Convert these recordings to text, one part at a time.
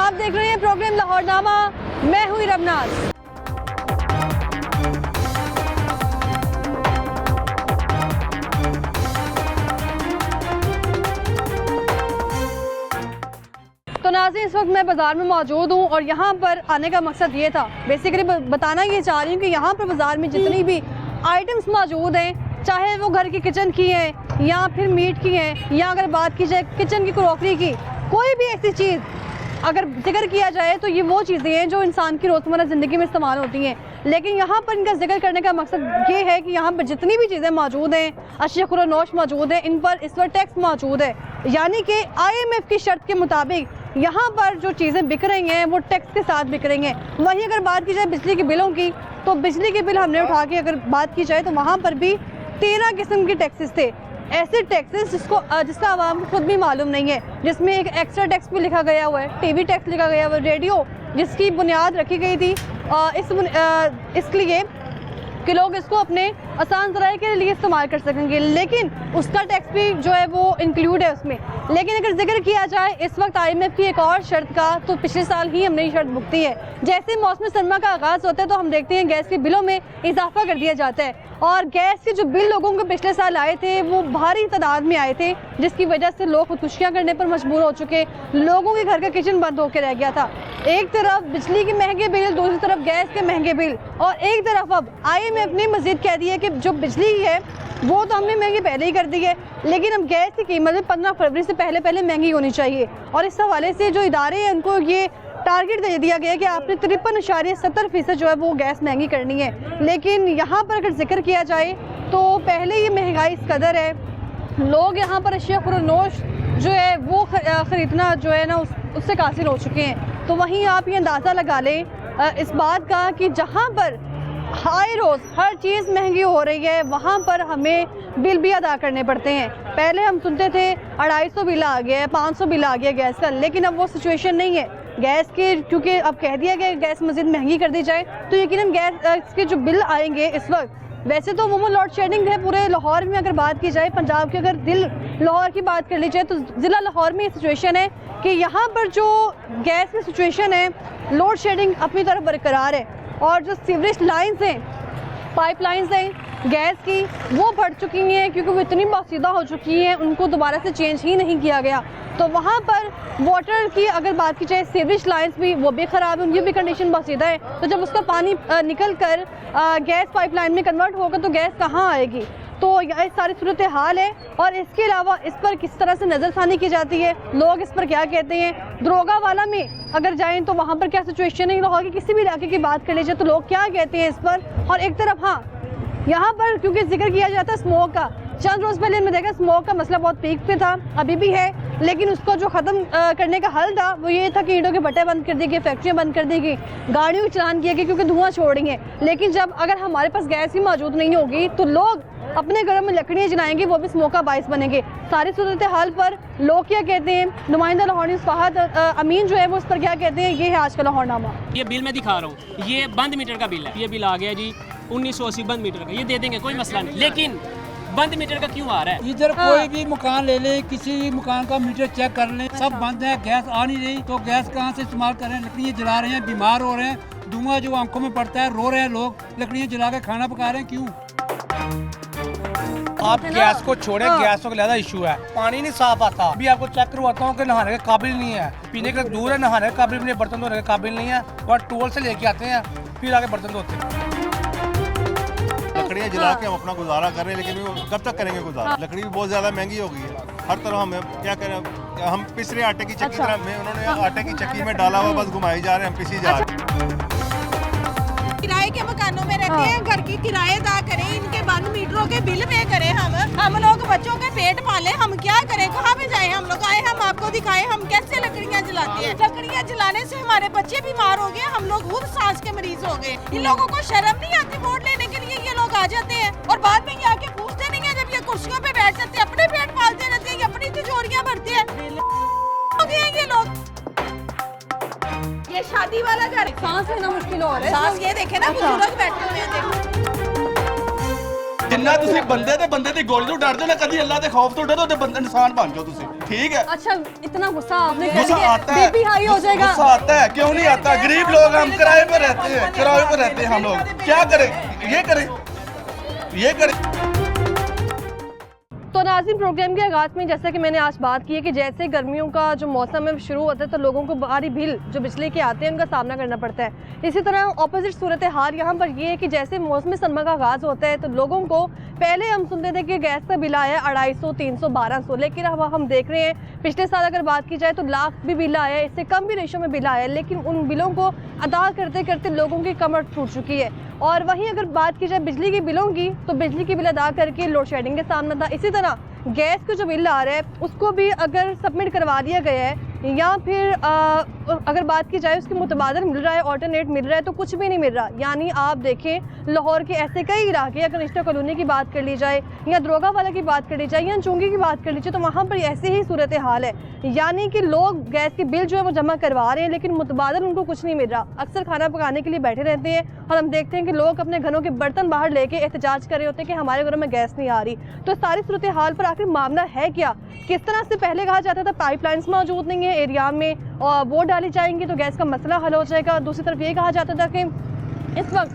आप देख रहे हैं प्रोग्राम लाहौरनामा, मैं हुई रबनाज। तो नाज़रीन, इस वक्त मैं बाज़ार में मौजूद हूँ और यहाँ पर आने का मकसद ये था, बेसिकली बताना ये चाह रही हूँ कि यहाँ पर बाज़ार में जितनी भी आइटम्स मौजूद हैं, चाहे वो घर की किचन की हैं या फिर मीट की हैं, या अगर बात की जाए किचन की क्रॉकरी की, कोई भी ऐसी चीज़ अगर जिक्र किया जाए तो ये वो चीज़ें हैं जो इंसान की रोज़मर्रा ज़िंदगी में इस्तेमाल होती हैं। लेकिन यहाँ पर इनका जिक्र करने का मकसद ये है कि यहाँ पर जितनी भी चीज़ें मौजूद हैं, अशिया खुरानोश मौजूद है, इन पर इस वक्त टैक्स मौजूद है। यानी कि IMF की शर्त के मुताबिक यहाँ पर जो चीज़ें बिक रही हैं वो टैक्स के साथ बिक रही हैं। वहीं अगर बात की जाए बिजली के बिलों की, तो बिजली के बिल हमने उठा के अगर बात की जाए तो वहाँ पर भी 13 किस्म के टैक्सेस थे। ऐसे टैक्सेस जिसका आवाम को खुद भी मालूम नहीं है, जिसमें एक एक्स्ट्रा टैक्स भी लिखा गया हुआ है, TV टैक्स लिखा गया हुआ है, रेडियो जिसकी बुनियाद रखी गई थी इसलिए कि लोग इसको अपने आसान ज़राए के लिए इस्तेमाल कर सकेंगे, लेकिन उसका टैक्स भी जो है वो इंक्लूड है उसमें। लेकिन अगर जिक्र किया जाए इस वक्त IMF की एक और शर्त का, तो पिछले साल ही हमने ये शर्त भुगती है। जैसे मौसम सरमा का आगाज़ होता है तो हम देखते हैं गैस के बिलों में इजाफा कर दिया जाता है, और गैस के जो बिल लोगों को पिछले साल आए थे वो भारी तादाद में आए थे, जिसकी वजह से लोग खुदकुशियाँ करने पर मजबूर हो चुके, लोगों के घर का किचन बंद होकर रह गया था। एक तरफ बिजली के महंगे बिल, दूसरी तरफ गैस के महंगे बिल, और एक तरफ अब IMF ने मजीद कह दिया कि जो बिजली है वो तो हमने महंगी पहले ही कर दी है, लेकिन अब गैस की कीमत 15 फरवरी से पहले महंगी होनी चाहिए। और इस हवाले से जो इदारे हैं उनको ये टारगेट दे दिया गया कि आपने 53.70% जो है वो गैस महंगी करनी है। लेकिन यहाँ पर अगर जिक्र किया जाए तो पहले ही महंगाई इस कदर है, लोग यहाँ पर अशिया खुरानोश जो है वो ख़रीदना जो है ना उससे कासिर हो चुके हैं। तो वहीं आप ये अंदाज़ा लगा लें इस बात का कि जहाँ पर हाई रोज़ हर चीज़ महंगी हो रही है, वहाँ पर हमें बिल भी अदा करने पड़ते हैं। पहले हम सुनते थे 250 बिल आ गया है, 500 बिल आ गया गैस का, लेकिन अब वो सिचुएशन नहीं है गैस के, क्योंकि अब कह दिया गया गैस मज़ीद महंगी कर दी जाए तो यकीनन गैस के जो बिल आएंगे इस वक्त, वैसे तो अमूमन लोड शेडिंग है पूरे लाहौर में। अगर बात की जाए पंजाब के, अगर दिल लाहौर की बात कर ली जाए तो ज़िला लाहौर में ये सिचुएशन है कि यहाँ पर जो गैस की सिचुएशन है, लोड शेडिंग अपनी तरफ बरकरार है, और जो सीवरेज लाइन्स हैं, पाइप लाइन्स हैं गैस की, वो बढ़ चुकी हैं क्योंकि वो इतनी बासीदा हो चुकी हैं, उनको दोबारा से चेंज ही नहीं किया गया। तो वहाँ पर वाटर की अगर बात की जाए, सीवरेज लाइन्स भी वो भी ख़राब है, उनकी भी कंडीशन बासीदा है। तो जब उसका पानी निकल कर गैस पाइपलाइन में कन्वर्ट होगा तो गैस कहाँ आएगी? तो यह सारी सूरत हाल है। और इसके अलावा इस पर किस तरह से नज़रसानी की जाती है, लोग इस पर क्या कहते हैं, दरोगा वाला में अगर जाएं तो वहाँ पर क्या सिचुएशन है, लाहौर के किसी भी इलाके की बात कर लीजिए तो लोग क्या कहते हैं इस पर। और एक तरफ हाँ, यहाँ पर क्योंकि जिक्र किया जाता है स्मोक का, चंद रोज़ पहले मैं देखा स्मोक का मसला बहुत पीक पे था, अभी भी है, लेकिन उसको जो ख़त्म करने का हल था वो ये था कि ईंटों के भट्टे बंद कर दिए गए, फैक्ट्रियाँ बंद कर दी गई, गाड़ियों के चलान किए गए क्योंकि धुआं छोड़ रही हैं। लेकिन जब अगर हमारे पास गैस ही मौजूद नहीं होगी तो लोग अपने घरों में लकड़ियाँ जलाएंगे, वो भी स्मोक का बाइस बनेंगे। सारी सूरत हाल पर लोग क्या कहते हैं, नुमाइंदा लाहौर फहद अमीन जो है वो इस पर क्या कहते हैं, ये है आज का लाहौरनामा। ये बिल मैं दिखा रहा हूँ, ये बंद मीटर का बिल है, ये बिल आ गया जी 1980 बंद मीटर का, ये दे देंगे कोई मसला नहीं, लेकिन बंद मीटर का क्यों आ रहा है? इधर कोई भी मकान ले ले, किसी मकान का मीटर चेक कर ले, सब बंद है, गैस आ नहीं रही, तो गैस कहाँ से इस्तेमाल कर रहे हैं? लकड़ियाँ जला रहे हैं, बीमार हो रहे हैं, धुआं जो आंखों में पड़ता है, रो रहे हैं लोग, लकड़ियाँ जला के खाना पका रहे हैं, क्यों? आप गैस को छोड़े, गैसों का ज़्यादा इशू है, पानी नहीं साफ आता। अभी आपको चेक करवाता हूँ कि नहाने के काबिल नहीं है, पीने के दूर है, नहाने के काबिल नहीं है, बर्तन धोने के काबिल नहीं है, और टूल से लेके आते हैं फिर आगे बर्तन धोते हैं। लकड़ियाँ जला के हम अपना गुजारा कर रहे हैं, लेकिन वो कब तक करेंगे गुजारा? लकड़ी भी बहुत ज़्यादा महंगी हो गई है, हर तरह हमें क्या करें, हम पिस रहे आटे की चक्की तरह में, उन्होंने आटे की चक्की में डाला हुआ बस घुमाई जा रहे हैं, हम पिसी जा रहे हैं। किराए के मकानों में रहते हैं, घर की किराए अदा करें, इनके बंद मीटरों के बिल पे करें, हम लोग बच्चों के पेट पाले, हम क्या करें, कहाँ पे जाएं? हम लोग आए, हम आपको दिखाएं हम कैसे लकड़ियाँ जलाते हैं। लकड़ियाँ जलाने से हमारे बच्चे बीमार हो गए, हम लोग खुद सांस के मरीज हो गए। इन लोगों को शर्म नहीं आती वोट लेने के लिए, ये लोग आ जाते हैं और बाद में ये आके पूछते नहीं है, जब ये कुर्सियों पे बैठ जाते हैं अपने पेट पालते रहते हैं, ये अपनी तिजोरियाँ भरते हैं। ये लोग, ये शादी वाला घर, सांस लेना मुश्किल हो रहा है। सांस ये देखे ना, बुजुर्ग बैठे हुए हैं, देखो। ਜਿੰਨਾ ਤੁਸੀਂ ਬੰਦੇ ਤੇ ਬੰਦੇ ਦੀ ਗੋਲੀ ਤੋਂ ਡਰਦੇ ਹੋ ਨਾ, ਕਦੀ ਅੱਲਾ ਦੇ ਖੌਫ ਤੋਂ ਡਰੋ ਤੇ ਬੰਦੇ ਇਨਸਾਨ ਬਣ ਜਾਓ ਤੁਸੀਂ, ठीक है। अच्छा, इतना गुस्सा आपने कर गुस्सा दिया, आता है, बीपी हाई हो जाएगा। गुस्सा आता है, क्यों नहीं आता? गरीब लोग हम किराए पे रहते हैं, किराए पे रहते हैं हम लोग, क्या करें? ये करें। तो नाज़रीन, प्रोग्राम के आगाज़ में जैसा कि मैंने आज बात की है कि जैसे गर्मियों का जो मौसम है शुरू होता है तो लोगों को भारी बिल जो बिजली के आते हैं उनका सामना करना पड़ता है। इसी तरह ऑपोजिट सूरत हाल यहाँ पर ये है कि जैसे मौसम सरमा का आगाज़ होता है तो लोगों को पहले हम सुनते थे कि गैस का बिल आया 250, 300, 1200, लेकिन अब हम देख रहे हैं पिछले साल अगर बात की जाए तो लाख भी बिल आया है, इससे कम भी रेशो में बिल आया है, लेकिन उन बिलों को अदा करते करते लोगों की कमर टूट चुकी है। और वहीं अगर बात की जाए बिजली के बिलों की तो बिजली की बिल अदा करके लोड शेडिंग का सामना था। इसी तरह गैस का जो बिल आ रहा है उसको भी अगर सबमिट करवा दिया गया है या फिर अगर बात की जाए उसके मुतबादल मिल रहा है, ऑल्टरनेट मिल रहा है, तो कुछ भी नहीं मिल रहा। यानी आप देखें लाहौर के ऐसे कई इलाके, अगर रिश्ता कॉलोनी की बात कर ली जाए या दरोगा वाला की बात कर ली जाए या चुंगी की बात कर लीजिए तो वहाँ पर ऐसी ही सूरत हाल है। यानी कि लोग गैस के बिल जो है वो जमा करवा रहे हैं लेकिन मुतबादल उनको कुछ नहीं मिल रहा। अक्सर खाना पकाने के लिए बैठे रहते हैं और हम देखते हैं कि लोग अपने घरों के बर्तन बाहर लेके एहतजाज कर रहे होते हैं कि हमारे घरों में गैस नहीं आ रही। तो सारी सूरत हाल पर आखिर मामला है क्या? किस तरह से पहले कहा जाता था पाइपलाइंस मौजूद नहीं है एरिया में और वो डाली जाएंगी तो गैस का मसला हल हो जाएगा। दूसरी तरफ ये कहा जाता था कि इस वक्त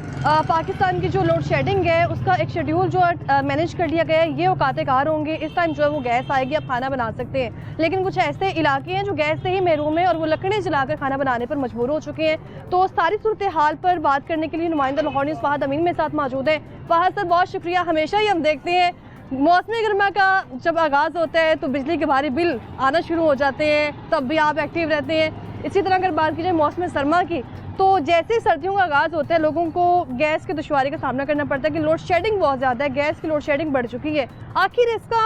पाकिस्तान की जो लोड शेडिंग है उसका एक शेड्यूल जो मैनेज कर लिया गया है, ये औकाते कार होंगे, इस टाइम जो है वो गैस आएगी, आप खाना बना सकते हैं। लेकिन कुछ ऐसे इलाके हैं जो गैस से ही महरूम है और वो लकड़ें जलाकर खाना बनाने पर मजबूर हो चुके हैं। तो सारी सूरत हाल पर बात करने के लिए नुमाइंदा लाहौर न्यूज़ फहद अमीन मेरे साथ मौजूद है। फहद सर, बहुत शुक्रिया। हमेशा ही हम देखते हैं मौसमी गर्मा का जब आगाज़ होता है तो बिजली के भारी बिल आना शुरू हो जाते हैं, तब भी आप एक्टिव रहते हैं। इसी तरह अगर बात की जाए मौसम सरमा की तो जैसे सर्दियों का आगाज़ होता है लोगों को गैस की दुश्वारी का सामना करना पड़ता है कि लोड शेडिंग बहुत ज़्यादा है, गैस की लोड शेडिंग बढ़ चुकी है। आखिर इसका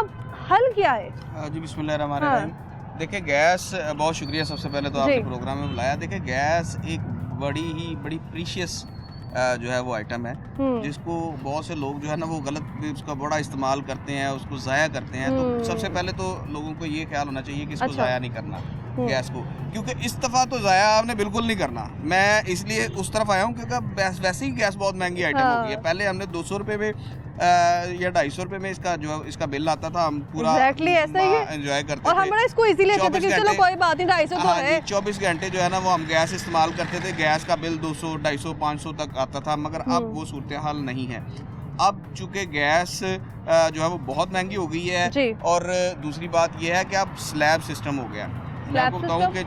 हल क्या है? जी बिस्मिल्लाहिर्रहमानिर्रहीम। देखिए गैस, बहुत शुक्रिया सबसे पहले तो आपके प्रोग्राम में बुलाया। देखिए गैस एक बड़ी प्रीशियस जो है वो आइटम है जिसको बहुत से लोग जो है ना वो गलत उसका बड़ा इस्तेमाल करते हैं, उसको ज़ाया करते हैं। तो सबसे पहले तो लोगों को ये ख्याल होना चाहिए कि इसको ज़ाया नहीं करना गैस को, क्योंकि इस दफ़ा तो ज़ाया आपने बिल्कुल नहीं करना। मैं इसलिए उस तरफ आया हूँ क्योंकि वैसे ही गैस बहुत महंगी आइटम हो गई है। पहले हमने 200 रुपये में या 250 रुपये में इसका बिल आता था, हम पूरा एंजॉय करते थे और हम इसको इजी लेते थे कि चलो कोई बात नहीं 250 तो है। 24 घंटे जो है ना वो हम गैस इस्तेमाल करते थे, गैस का बिल 200, 250, 500 तक आता था। मगर अब वो सूरत हाल नहीं है। अब चूँकि गैस जो है वो बहुत महंगी हो गई है और दूसरी बात यह है कि अब स्लैब सिस्टम हो गया। मैं आपको बताऊँ कि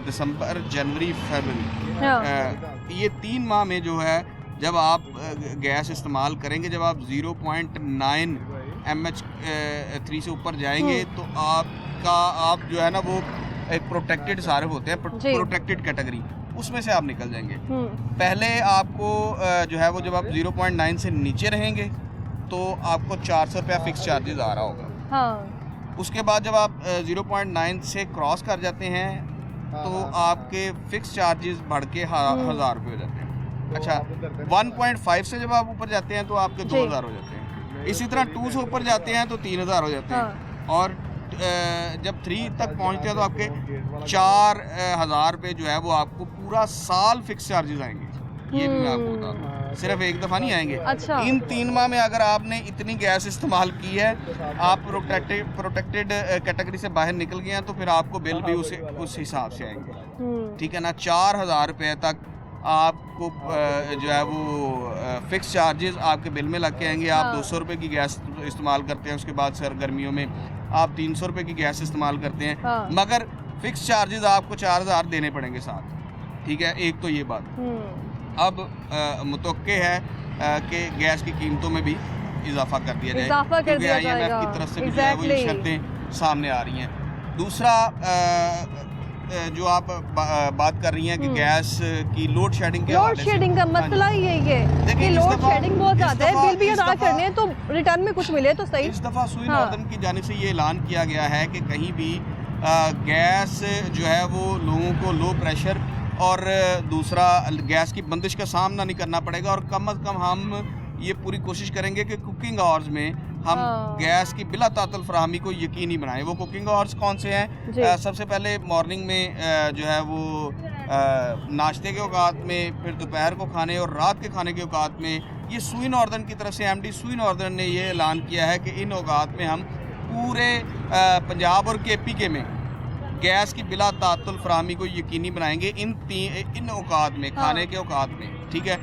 दिसंबर, जनवरी, फरवरी ये 3 माह में जो है जब आप गैस इस्तेमाल करेंगे, जब आप 0.9 mH3 से ऊपर जाएंगे तो आप जो है ना वो एक प्रोटेक्टेड सारे होते हैं, प्रोटेक्टेड कैटेगरी, उसमें से आप निकल जाएंगे। पहले आपको जो है वो जब आप 0.9 से नीचे रहेंगे तो आपको 400 रुपया फिक्स चार्जेस आ रहा होगा। उसके बाद जब आप 0.9 से क्रॉस कर जाते हैं तो आपके फिक्स चार्जेस बढ़ के 1000 रुपये हो जाते हैं। अच्छा, 1.5 से जब आप ऊपर जाते हैं तो आपके 2000 हो जाते हैं। इसी तरह 2 से ऊपर जाते हैं तो 3000 हो जाते हैं और जब 3 तक पहुंचते हैं तो आपके 4000 रुपये जो है वो आपको पूरा साल फिक्स चार्जेस आएंगे। ये भी मैं आपको बता दूँ, सिर्फ एक दफ़ा नहीं आएंगे। अच्छा। इन 3 माह में अगर आपने इतनी गैस इस्तेमाल की है, आप प्रोटेक्टेड कैटेगरी से बाहर निकल गए हैं तो फिर आपको बिल भी उस हिसाब से आएंगे, ठीक है ना। 4000 रुपये तक आपको जो है वो फिक्स चार्जेस आपके बिल में लग के आएंगे। आप 200 रुपये की गैस इस्तेमाल करते हैं, उसके बाद सर गर्मियों में आप 300 रुपये की गैस इस्तेमाल करते हैं, मगर फिक्स चार्जेस आपको 4000 देने पड़ेंगे साथ, ठीक है। एक तो ये बात। अब मुतवक्के है कि गैस की कीमतों में भी इजाफा कर दिया जाए, क्योंकि IMF की तरफ से भी जो है वो ये शर्तें सामने आ रही हैं। दूसरा जो आप बात कर रही हैं कि गैस की लोड शेडिंग का मसला यही है कि लोड शेडिंग बहुत ज़्यादा है, बिल भी अदा करने हैं तो रिटर्न में कुछ मिले तो सही। इस दफ़ा सुई नॉर्दर्न की जानिब से ये ऐलान किया गया है कि कहीं भी गैस जो है वो लोगों को लो प्रेशर और दूसरा गैस की बंदिश का सामना नहीं करना पड़ेगा और कम अज़ कम हम ये पूरी कोशिश करेंगे कि कुकिंग आवर्स में हम गैस की बिला तातल फराहमी को यकीनी बनाएं। वो कुकिंग आवर्स कौन से हैं? सबसे पहले मॉर्निंग में जो है वो नाश्ते के औकात में, फिर दोपहर को खाने और रात के खाने के औकात में। ये सुई नॉर्दर्न की तरफ से एमडी सुई नॉर्दर्न ने ये ऐलान किया है कि इन औकात में हम पूरे पंजाब और केपीके में गैस की बिला तातुल फराहमी को यकीनी बनाएंगे इन औकात में, खाने के औकात में, ठीक है।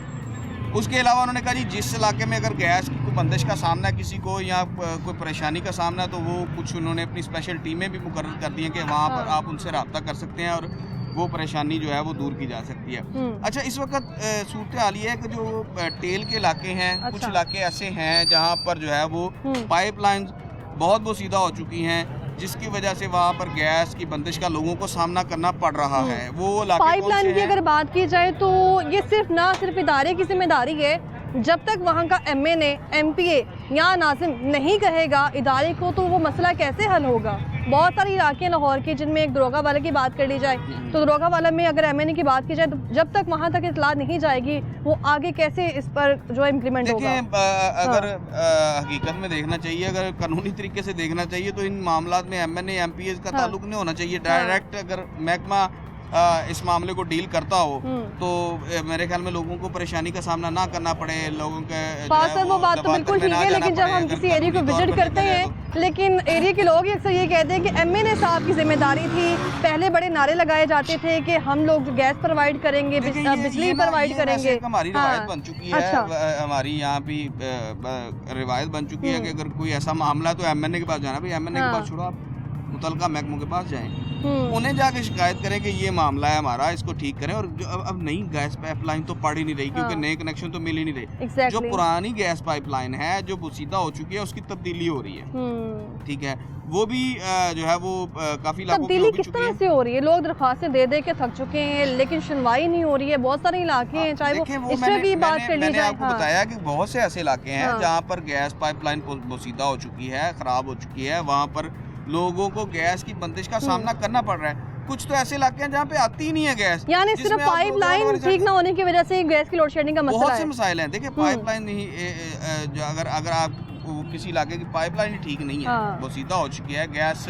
उसके अलावा उन्होंने कहा जी जिस इलाके में अगर गैस की कोई बंदिश का सामना किसी को या कोई परेशानी का सामना, तो वो कुछ उन्होंने अपनी स्पेशल टीमें भी मुकर्रर कर दी हैं कि वहाँ पर आप उनसे रब्ता कर सकते हैं और वो परेशानी जो है वो दूर की जा सकती है। अच्छा, इस वक्त सूरत हाल ये है कि जो टेल के इलाके हैं, कुछ इलाके ऐसे हैं जहाँ पर जो है वो पाइपलाइन बहुत बोसीदा हो चुकी हैं, जिसकी वजह से वहाँ पर गैस की बंदिश का लोगों को सामना करना पड़ रहा है। वो पाइपलाइन की अगर बात की जाए तो ये ना सिर्फ इदारे की जिम्मेदारी है। जब तक वहाँ का MNA, MPA या नाजिम नहीं कहेगा इदारे को, तो वो मसला कैसे हल होगा। बहुत सारे इलाके हैं लाहौर के जिनमें एक दरोगा वाला की बात कर ली जाए, तो दरोगा वाला में अगर MNA की बात की जाए तो जब तक वहाँ तक इतला नहीं जाएगी वो आगे कैसे इस पर जो इम्प्लीमेंट होगा। अगर हकीकत में देखना चाहिए, अगर कानूनी तरीके से देखना चाहिए तो इन मामलों में MNA MPA का ताल्लुक नहीं होना चाहिए। डायरेक्ट अगर महकमा इस मामले को डील करता हो तो मेरे ख्याल में लोगों को परेशानी का सामना ना करना पड़े। लोगों के वो बात तो बिल्कुल ठीक है, लेकिन जब हम किसी एरिया को विजिट करते हैं, लेकिन एरिया के लोग अक्सर ये कहते हैं कि MNA साहब की जिम्मेदारी थी। पहले बड़े नारे लगाए जाते थे कि हम लोग गैस प्रोवाइड करेंगे, बिजली प्रोवाइड करेंगे। हमारी रिवायत बन चुकी है, हमारी यहाँ भी रिवायत बन चुकी है कि अगर कोई ऐसा मामला है तो MNA के पास जाना। भाई MNA के पास छोड़ो, आप मुतलका महकमों के पास जाएं, उन्हें जाके शिकायत करें कि ये मामला है हमारा, इसको ठीक करें। और अब नई गैस पाइपलाइन तो पड़ ही नहीं रही, क्योंकि नए कनेक्शन तो मिल ही नहीं रहे। जो पुरानी गैस पाइपलाइन है जो बोसीदा हो चुकी है, उसकी तब्दीली हो रही है, ठीक है। वो भी जो है वो काफी इलाकों की तब्दीली किस तरह से हो रही है। लोग दरख्वास्तें दे दे के थक चुके हैं, लेकिन सुनवाई नहीं हो रही है। बहुत सारे इलाके हैं, चाहे वो इससे भी बात कर ली जाए। मैंने आपको बताया कि बहुत से ऐसे इलाके हैं जहाँ पर गैस पाइपलाइन बोसीदा हो चुकी है, खराब हो चुकी है, वहाँ पर लोगों को गैस की बंदिश का सामना करना पड़ रहा है। कुछ तो ऐसे इलाके हैं जहाँ पे आती ही नहीं है गैस, यानी सिर्फ पाइपलाइन ठीक ना होने की वजह से गैस की लोड शेडिंग का मसला है। बहुत से मसाइल हैं। देखिए पाइपलाइन नहीं, अगर आप किसी इलाके की पाइपलाइन ठीक नहीं है, वो सीधा हो चुकी है, गैस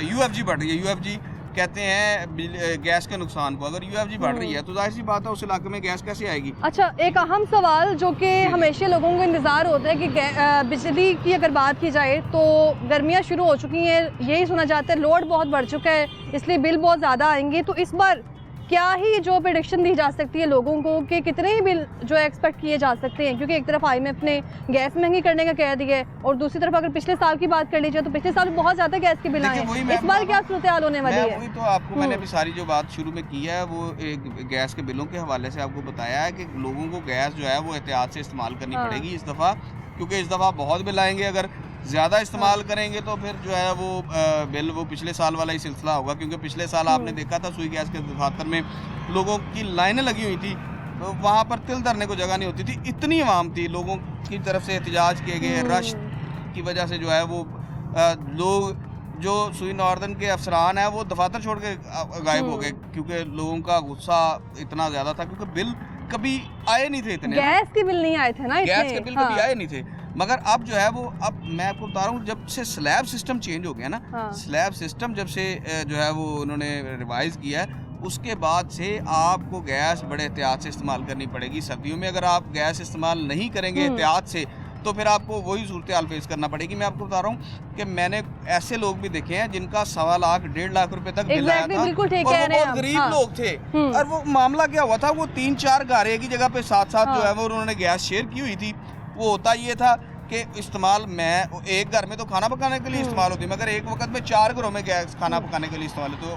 UFG बढ़ रही है। UFG कहते हैं गैस के नुकसान को। अगर UFG बढ़ रही है तो जाहिर सी बात है उस इलाके में गैस कैसे आएगी। अच्छा, एक अहम सवाल जो कि हमेशा लोगों को इंतज़ार होता है कि बिजली की अगर बात की जाए तो गर्मियाँ शुरू हो चुकी हैं, यही सुना जाता है लोड बहुत बढ़ चुका है, इसलिए बिल बहुत ज़्यादा आएंगे। तो इस बार क्या ही जो प्रेडिक्शन दी जा सकती है लोगों को कि कितने ही बिल जो एक्सपेक्ट किए जा सकते हैं, क्योंकि एक तरफ IMF ने गैस महंगी करने का कह दिया है और दूसरी तरफ अगर पिछले साल की बात कर लीजिए तो पिछले साल बहुत ज़्यादा गैस के बिल आए हैं। इस बार क्या सूरत हाल होने वाली है? वही तो आपको मैंने अभी सारी जो बात शुरू में की है वो गैस के बिलों के हवाले से आपको बताया है कि लोगों को गैस जो है वो एहतियात से इस्तेमाल करनी पड़ेगी इस दफ़ा, क्योंकि इस दफ़ा बहुत बिल आएंगे। अगर ज़्यादा इस्तेमाल करेंगे तो फिर जो है वो बिल वो पिछले साल वाला ही सिलसिला होगा, क्योंकि पिछले साल आपने देखा था सुई गैस के दफातर में लोगों की लाइनें लगी हुई थी, तो वहाँ पर तिल धरने को जगह नहीं होती थी, इतनी आवाम थी, लोगों की तरफ से एहतजाज किए गए। रश की वजह से जो है वो लोग जो सुई नॉर्दर्न के अफसरान हैं वो दफातर छोड़ के गायब हो गए, क्योंकि लोगों का गुस्सा इतना ज़्यादा था, क्योंकि बिल कभी आए नहीं थे इतने। गैस के बिल नहीं आए थे ना, गैस के बिल कभी आए नहीं थे। मगर अब जो है वो, अब मैं आपको बता रहा हूँ, जब से स्लैब सिस्टम चेंज हो गया ना, स्लैब सिस्टम जब से जो है वो उन्होंने रिवाइज किया है, उसके बाद से आपको गैस बड़े एहतियात से इस्तेमाल करनी पड़ेगी। सर्दियों में अगर आप गैस इस्तेमाल नहीं करेंगे एहतियात से तो फिर आपको वही सूरत हाल फेस करना पड़ेगी। मैं आपको बता रहा हूँ कि मैंने ऐसे लोग भी देखे हैं जिनका 1.25 लाख 1.5 लाख रुपए तक बिल आया था, और वो बहुत गरीब लोग थे। और वो मामला क्या हुआ था, वो 3-4 घर एक ही जगह पे साथ साथ जो है वो उन्होंने गैस शेयर की हुई थी। वो होता ये था कि इस्तेमाल मैं एक घर में तो खाना पकाने के लिए इस्तेमाल होती है, मगर एक वक्त में 4 घरों में गैस खाना पकाने के लिए इस्तेमाल होती, तो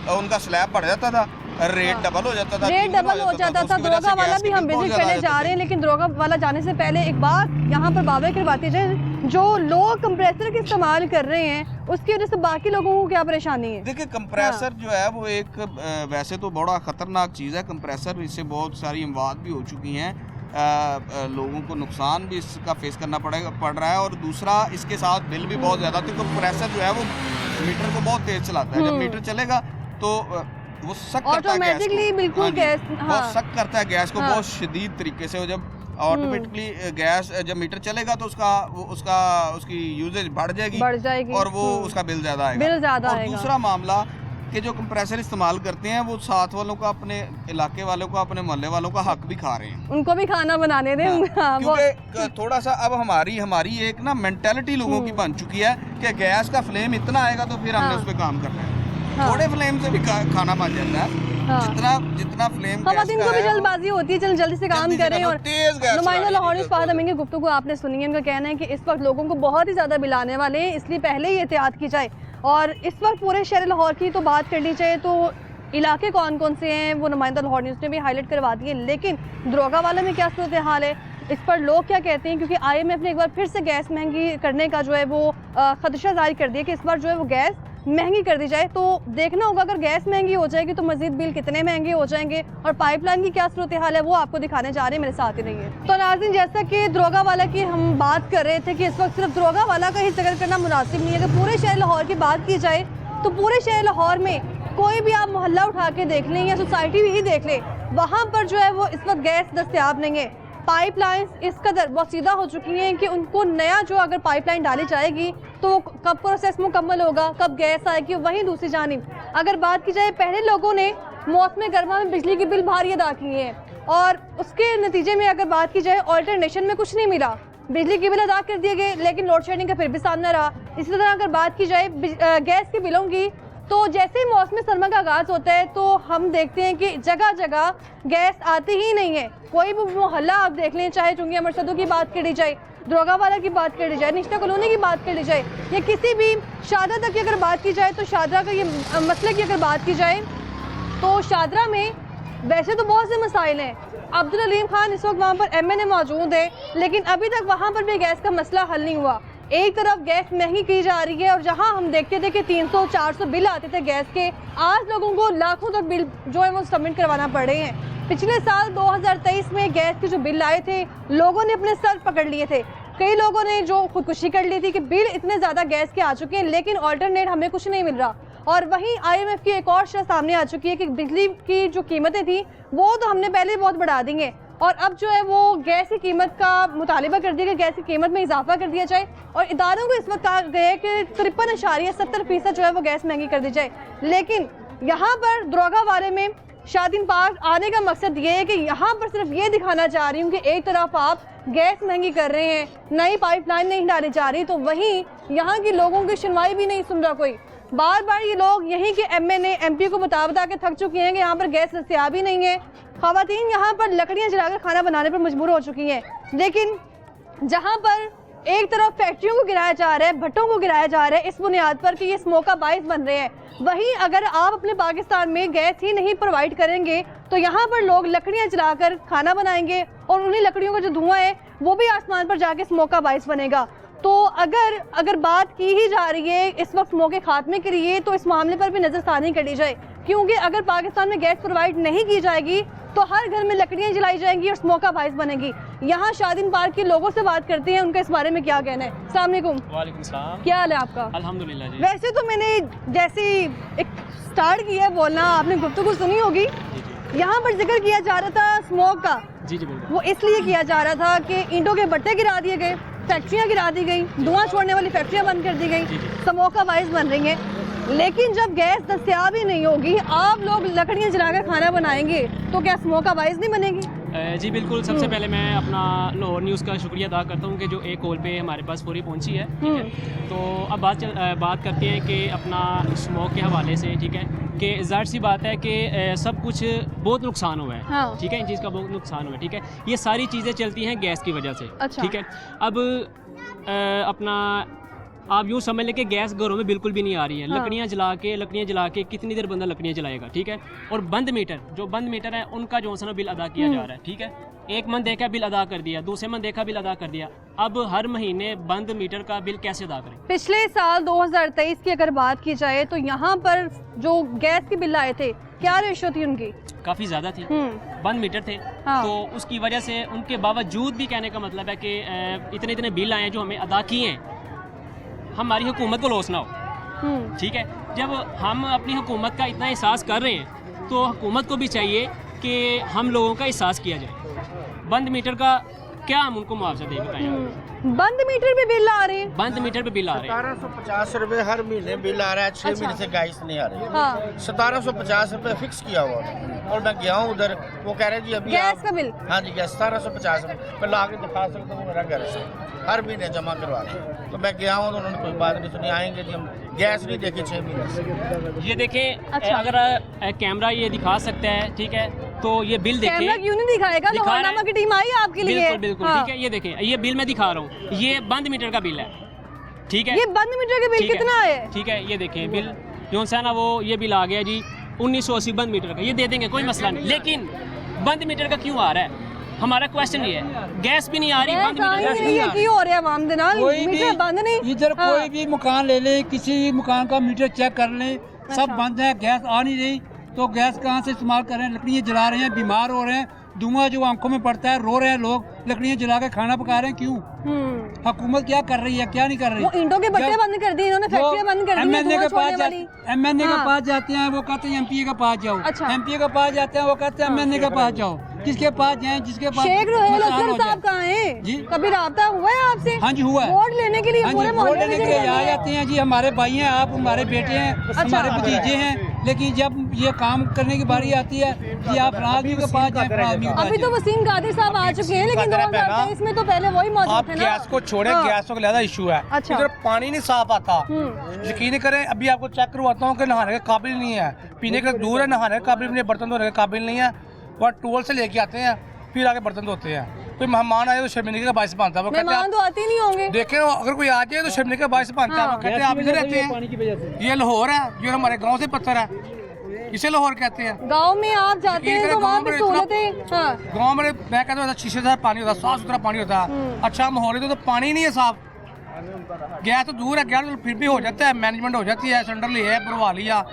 वो उनका स्लैब बढ़ जाता था, रेट डबल हो जाता था, दरोगा वाला भी हम विजिट करने जा रहे हैं, लेकिन दरोगा वाला जाने से पहले एक बात यहाँ पर वाज़ेह करवाती जाए, जो लोग कंप्रेसर के इस्तेमाल कर रहे हैं उसकी वजह से बाकी लोगों को क्या परेशानी है? देखिए कंप्रेसर जो है वो एक वैसे तो बड़ा ख़तरनाक चीज़ है कंप्रेसर, इससे बहुत सारी अमवात भी हो चुकी हैं, लोगों को नुकसान भी इसका फेस करना पड़ रहा है, और दूसरा इसके साथ बिल भी बहुत ज़्यादा। तो कंप्रेसर जो है वो मीटर को बहुत तेज़ चलाता है, जब मीटर चलेगा तो वो सख्त करता है गैस को, बिल्कुल गैस बहुत सख्त करता है गैस को बहुत शदीद तरीके से। जब ऑटोमेटिकली गैस जब मीटर चलेगा तो उसकी यूजेज बढ़ जाएगी और वो उसका बिल ज़्यादा आएगा। और दूसरा मामला कि जो कंप्रेसर इस्तेमाल करते हैं वो साथ वालों का, अपने इलाके वालों का, अपने मोहल्ले वालों का हक भी खा रहे हैं। उनको भी खाना बनाने दें। हाँ, क्योंकि थोड़ा सा अब हमारी एक ना मेंटेलिटी लोगों की बन चुकी है कि गैस का फ्लेम इतना आएगा तो फिर हमने उस पर काम करना है। थोड़े फ्लेम से भी खाना बन जाता है। जितना फ्लेम खवातीन को भी जल्दबाजी होती है, चल जल्दी से काम करें। और नुमाइंदा लाहौर न्यूज़ फहद अमीन की गुफ्तगू आपने सुनी है। उनका कहना है कि इस वक्त लोगों को बहुत ही ज़्यादा बिल आने वाले हैं, इसलिए पहले ही एहतियात की जाए। और इस वक्त पूरे शहर लाहौर की तो बात करनी चाहिए तो इलाके कौन कौन से हैं वो नुमाइंदा लाहौर न्यूज़ ने भी हाईलाइट करवा दिए। लेकिन दरोगा वाला में क्या सूरत हाल है, इस पर लोग क्या कहते हैं, क्योंकि IMF ने एक बार फिर से गैस महंगी करने का जो है वो खदशा जारी कर दिया कि इस बार जो है वो गैस महंगी कर दी जाए। तो देखना होगा अगर गैस महंगी हो जाएगी तो मजीद बिल कितने महंगे हो जाएंगे और पाइपलाइन की क्या सूरत हाल है वो आपको दिखाने जा रहे हैं, मेरे साथ ही नहीं है। तो नाज़रीन, जैसा कि दरोगा वाला की हम बात कर रहे थे कि इस वक्त सिर्फ दरोगा वाला का ही जिक्र करना मुनासिब नहीं है। अगर पूरे शहर लाहौर की बात की जाए तो पूरे शहर लाहौर में कोई भी आप मोहल्ला उठा के देख लें या सोसाइटी भी ही देख लें, वहाँ पर जो है वो इस वक्त गैस दस्तयाब नहीं है। पाइपलाइंस इस कदर वसीदा हो चुकी हैं कि उनको नया जो अगर पाइपलाइन डाली जाएगी तो कब प्रोसेस मुकम्मल होगा, कब गैस आएगी। वहीं दूसरी जानिब अगर बात की जाए, पहले लोगों ने मौसम गर्मा में बिजली के बिल भारी अदा किए हैं और उसके नतीजे में अगर बात की जाए ऑल्टरनेशन में कुछ नहीं मिला, बिजली के बिल अदा कर दिए गए लेकिन लोड शेडिंग का फिर भी सामना रहा। इसी तरह अगर बात की जाए गैस के बिलों की, तो जैसे ही मौसम सरमा का आगाज़ होता है तो हम देखते हैं कि जगह जगह गैस आती ही नहीं है। कोई भी मोहल्ला आप देख लें, चाहे चुंगिया मरसदों की बात करी जाए, दरोगा वाला की बात करी जाए, निश्ता कॉलोनी की बात करी जाए या किसी भी शादरा तक की अगर बात की जाए, तो शादरा का ये मसले की अगर बात की जाए तो शादरा में वैसे तो बहुत से मसाइल हैं। अब्दुल अलीम खान इस वक्त वहाँ पर MNA मौजूद है, लेकिन अभी तक वहाँ पर भी गैस का मसला हल नहीं हुआ। एक तरफ गैस महंगी की जा रही है और जहां हम देखते थे कि 300-400 बिल आते थे गैस के, आज लोगों को लाखों तक बिल जो है वो सबमिट करवाना पड़ रहे हैं। पिछले साल 2023 में गैस के जो बिल आए थे, लोगों ने अपने सर पकड़ लिए थे। कई लोगों ने जो खुदकुशी कर ली थी कि बिल इतने ज़्यादा गैस के आ चुके हैं लेकिन ऑल्टरनेट हमें कुछ नहीं मिल रहा। और वहीं IMF की एक और शर्त सामने आ चुकी है कि बिजली की जो कीमतें थी वो तो हमने पहले बहुत बढ़ा दी हैं और अब जो है वो गैस की कीमत का मुतालिबा कर दिया कि गैस की कीमत में इजाफा कर दिया जाए। और इदारों को इस वक्त कहा गया है कि 53.70% जो है वो गैस महंगी कर दी जाए। लेकिन यहाँ पर दरोगा वाले में शादीन पार्क आने का मकसद ये है कि यहाँ पर सिर्फ ये दिखाना चाह रही हूँ कि एक तरफ आप गैस महंगी कर रहे हैं, नई पाइपलाइन नहीं डाली जा रही, तो वहीं यहाँ के लोगों की सुनवाई भी नहीं सुन रहा कोई। बार बार ये लोग यहीं के MNA MP को बता के थक चुके हैं कि यहाँ पर गैस दस्तयाब ही नहीं है। ख़वातीन यहाँ पर लकड़ियाँ जलाकर खाना बनाने पर मजबूर हो चुकी हैं, लेकिन जहाँ पर एक तरफ फैक्ट्रियों को गिराया जा रहा है, भट्टों को गिराया जा रहा है इस बुनियाद पर कि ये स्मोक का बाइस बन रहे हैं, वहीं अगर आप अपने पाकिस्तान में गैस ही नहीं प्रोवाइड करेंगे तो यहाँ पर लोग लकड़ियाँ जलाकर खाना बनाएंगे और उन्हीं लकड़ियों का जो धुआं है वो भी आसमान पर जाके स्मोक का बाइस बनेगा। तो अगर बात की ही जा रही है इस वक्त स्मोक के खात्मे के लिए, तो इस मामले पर भी नज़रसानी करी जाए, क्योंकि अगर पाकिस्तान में गैस प्रोवाइड नहीं की जाएगी तो हर घर में लकड़ियाँ जलाई जाएंगी और स्मोक का बाइस बनेगी। यहाँ शादीन पार्क के लोगों से बात करते हैं, उनका इस बारे में क्या कहना है। अस्सलाम वालेकुम। वालेकुम सलाम। क्या हाल है आपका? अल्हम्दुलिल्लाह जी। वैसे तो मैंने जैसे एक स्टार्ट किया बोलना, आपने गुफ्तगू सुनी होगी, यहाँ पर जिक्र किया जा रहा था स्मोक का। जी जी बिल्कुल। वो इसलिए किया जा रहा था कि ईंटों के भट्टे गिरा दिए गए, फैक्ट्रियाँ गिरा दी गई, धुआं छोड़ने वाली फैक्ट्रियाँ बंद कर दी गई, स्मोक का बाइस बन रही हैं। लेकिन जब गैस दस्तयाब ही नहीं होगी, आप लोग लकड़ियाँ जलाकर खाना बनाएंगे तो क्या स्मोक का बाइस नहीं बनेगी? जी बिल्कुल। सबसे पहले मैं अपना लाहौर न्यूज़ का शुक्रिया अदा करता हूँ कि जो एक कॉल पे हमारे पास पूरी पहुँची है, ठीक है। तो अब बात करते हैं कि अपना स्मोक के हवाले से, ठीक है, कि ज़ाहिर सी बात है कि सब कुछ बहुत नुकसान हुआ है, हाँ। ठीक है, इन चीज़ का बहुत नुकसान हुआ है, ठीक है। ये सारी चीज़ें चलती हैं गैस की वजह से, अच्छा। ठीक है। अब अपना आप यूँ समझ लें कि गैस घरों में बिल्कुल भी नहीं आ रही है। हाँ। लकड़ियाँ जला के कितनी देर बंदा लकड़ियाँ जलाएगा, ठीक है। और बंद मीटर है उनका जो है बिल अदा किया जा रहा है, ठीक है। एक मन देखा बिल अदा कर दिया, दूसरे मन देखा बिल अदा कर दिया। अब हर महीने बंद मीटर का बिल कैसे अदा करें? पिछले साल 2023 की अगर बात की जाए तो यहाँ पर जो गैस के बिल आए थे, क्या रेशो थी उनकी? काफ़ी ज़्यादा थी, बंद मीटर थे। हाँ। तो उसकी वजह से उनके बावजूद भी, कहने का मतलब है कि इतने बिल आए जो हमें अदा किए हैं, हमारी हुकूमत को लॉस ना हो, ठीक है। जब हम अपनी हुकूमत का इतना एहसास कर रहे हैं तो हुकूमत को भी चाहिए कि हम लोगों का एहसास किया जाए। बंद मीटर का क्या हम उनको मुआवजा दें, बताएं आप। बंद मीटर पे बिल आ रहे हैं। बंद मीटर पे बिल आ रहे हैं। 1750 रुपए हर महीने बिल आ रहा है, 6 महीने से गैस नहीं आ रही। हाँ 1750 रुपए फिक्स किया हुआ है। और मैं गया हूँ उधर, वो कह रहे जी अभी गैस का बिल। हाँ जी गैस 1750 रुपए मैं ला के दिखा सकता हूँ, मेरा घर से हर महीने जमा करवा रहे हैं। तो मैं गया हूँ तो उन्होंने कोई बात नहीं सुनी, आएंगे जी हम गैस नहीं देखे 6 महीने से। ये देखें, अच्छा। अगर कैमरा ये दिखा सकता है, ठीक है, तो ये बिल देखें। कैमरा क्यों नहीं दिखाएगा? दिखा रहा है। लाहौरनामा की टीम आई है आपके लिए। बिल्कुल बिल्कुल, हाँ। ठीक है, ये देखें, ये बिल मैं दिखा रहा हूँ, ये बंद मीटर का बिल है, ठीक है। ये बंद मीटर के बिल ठीक है, कितना है? ठीक है, ये देखें बिल जो सा ना, वो ये बिल आ गया जी 1980 बंद मीटर का, ये दे देंगे, कोई मसला नहीं। लेकिन बंद मीटर का क्यों आ रहा है? हमारा क्वेश्चन ये है, गैस भी नहीं आ रही, बंद मीटर ये की हो रहा है आवाम दे नाल, कोई भी मीटर बंद नहीं। इधर हाँ। कोई भी मकान ले ले, किसी मकान का मीटर चेक कर ले, सब बंद है, गैस आ नहीं रही, तो गैस कहाँ से इस्तेमाल कर रहे हैं? लकड़ियाँ जला रहे हैं, बीमार हो रहे हैं, धुआं जो आंखों में पड़ता है, रो रहे हैं लोग, लकड़ियाँ जला के खाना पका रहे हैं। क्यों? हुकूमत क्या कर रही है, क्या नहीं कर रही? वो ईंटों के भट्टे बंद कर दिए इन्होंने, फैक्ट्रियां बंद कर दी हैं, एमएनए के धुआं पास छोड़ने वाली। एमएनए के हाँ। पास जाते हैं, वो कहते हैं एमपीए के पास जाओ। अच्छा। एमपीए के पास जाते हैं, वो कहते हैं एमएनए के पास जाओ। किसके पास जाएं? जिसके पास शेख रोहेल नुकसान अख्तर हो साहब जाए। कहाँ हैं? जी। कभी राब्ता हुआ है आपसे? हाँ जी हुआ है। वोट लेने के लिए हाँ जी, पूरे वोट मोहल्ले लेने में के लिए जाना आ है। जाते हैं जी, हमारे भाई हैं, आप हमारे बेटे हैं, हमारे भतीजे हैं, लेकिन जब ये काम करने की बारी आती है कि आप आदमी के पास जाएं, आदमी के पास अभी तो जाएं। वसीम कादिर साहब आ चुके हैं, लेकिन 2023 में तो पहले वही मौजूद आप थे ना। गैस को छोड़े, हाँ। गैसों का ज्यादा इशू है। अच्छा। इधर पानी नहीं साफ आता, यकीन करें, अभी आपको चेक करवाता हूँ कि नहाने के काबिल नहीं है, पीने के दूर है, नहाने के काबिल नहीं है, बर्तन धोने के काबिल नहीं है। वहाँ टूल से लेके आते हैं, फिर आके बर्तन धोते हैं। कोई मेहमान आए तो शर्मिंदगी का बायस बनता है। वो कहते हैं मेहमान तो आते ही नहीं होंगे। देखें, अगर कोई आ जाए तो शर्मिंदगी का बायस बनता है। वो कहते हैं आप इधर रहते हैं, ये लाहौर है, ये हमारे गाँव से पत्थर है, इसे लाहौर कहते हैं। गाँव में आप जाते हैं तो वहाँ पे सहूलतें, हाँ। गाँव में मैं कहता हूँ शीशे से पानी होता है, साफ सुथरा पानी होता है, अच्छा माहौल है, तो पानी नहीं है साफ। गैस तो दूर है, गैस तो फिर भी हो जाता है, मैनेजमेंट हो जाती है, सिलेंडर लिया भरवा लिया,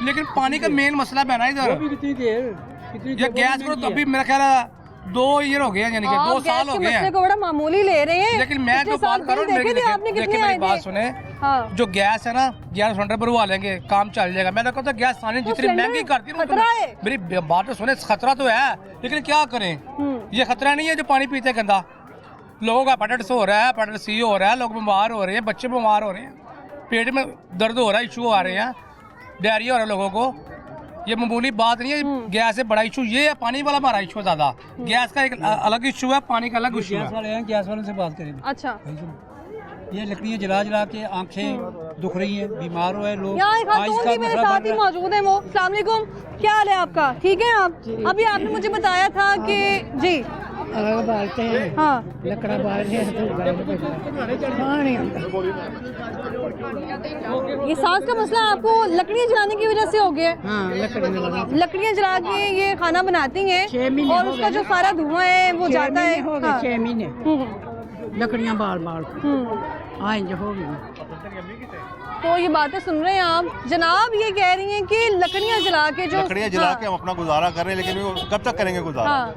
लेकिन पानी का मेन मसला बना इधर। ये गैस को तो अभी मेरा ख्याल है 2 ईयर हो गए हैं, यानी कि 2 साल हो गए हैं। को बड़ा मामूली ले रहे हैं, लेकिन मैं जो बात कर रहा हूँ, देखे थे आपने देखिए कितने मेरी आए बात थे? सुने, हाँ। जो गैस है ना, गैस सिलेंडर भरवा लेंगे, काम चल जाएगा। मैंने कहा था गैस आने जितनी सिलेंडर महंगी करती है ना, खतरा है। मेरी बात तो सुने, खतरा तो है, लेकिन क्या करें? ये खतरा नहीं है जो पानी पीते गंदा, लोगों का हेपेटाइटिस हो रहा है, हेपेटाइटिस सी हो रहा है, लोग बीमार हो रहे हैं, बच्चे बीमार हो रहे हैं, पेट में दर्द हो रहा है, इशू आ रहे हैं, डायरिया हो रहा है लोगों को। ये मामूली बात नहीं है, गैस से बड़ा इशू ये है, पानी वाला हमारा इशू ज्यादा। गैस का एक अलग इशू है, पानी का अलग इशू गैस है। वाले हैं, गैस वालों से बात करेंगे। अच्छा। ये लकड़ियाँ जला जला के आंखें दुख रही हैं, बीमार हुए लोग। यहाँ एक खातून भी मेरे साथ ही मौजूद है। वो अस्सलाम वालेकुम, क्या हाल है आपका? ठीक है आप? अभी आपने मुझे बताया था कि जी बालते हैं, हाँ, लकड़ा बालते हैं तो पानी ये सांस का मसला आपको लकड़ियाँ जलाने की वजह से हो गया है? हाँ लकड़ियाँ जला के ये खाना बनाती हैं 6 महीने और हो उसका गए जो ना। सारा धुआं है वो 6 जाता है। महीने हो गए, हाँ। 6 महीने लकड़ियाँ बाल बाल आएंगे हो गई। तो ये बातें सुन रहे हैं आप, जनाब ये कह रही हैं कि लकड़ियाँ जला के जो लकड़ियाँ जला के हम अपना गुजारा कर रहे हैं, लेकिन वो कब तक करेंगे गुजारा? हाँ।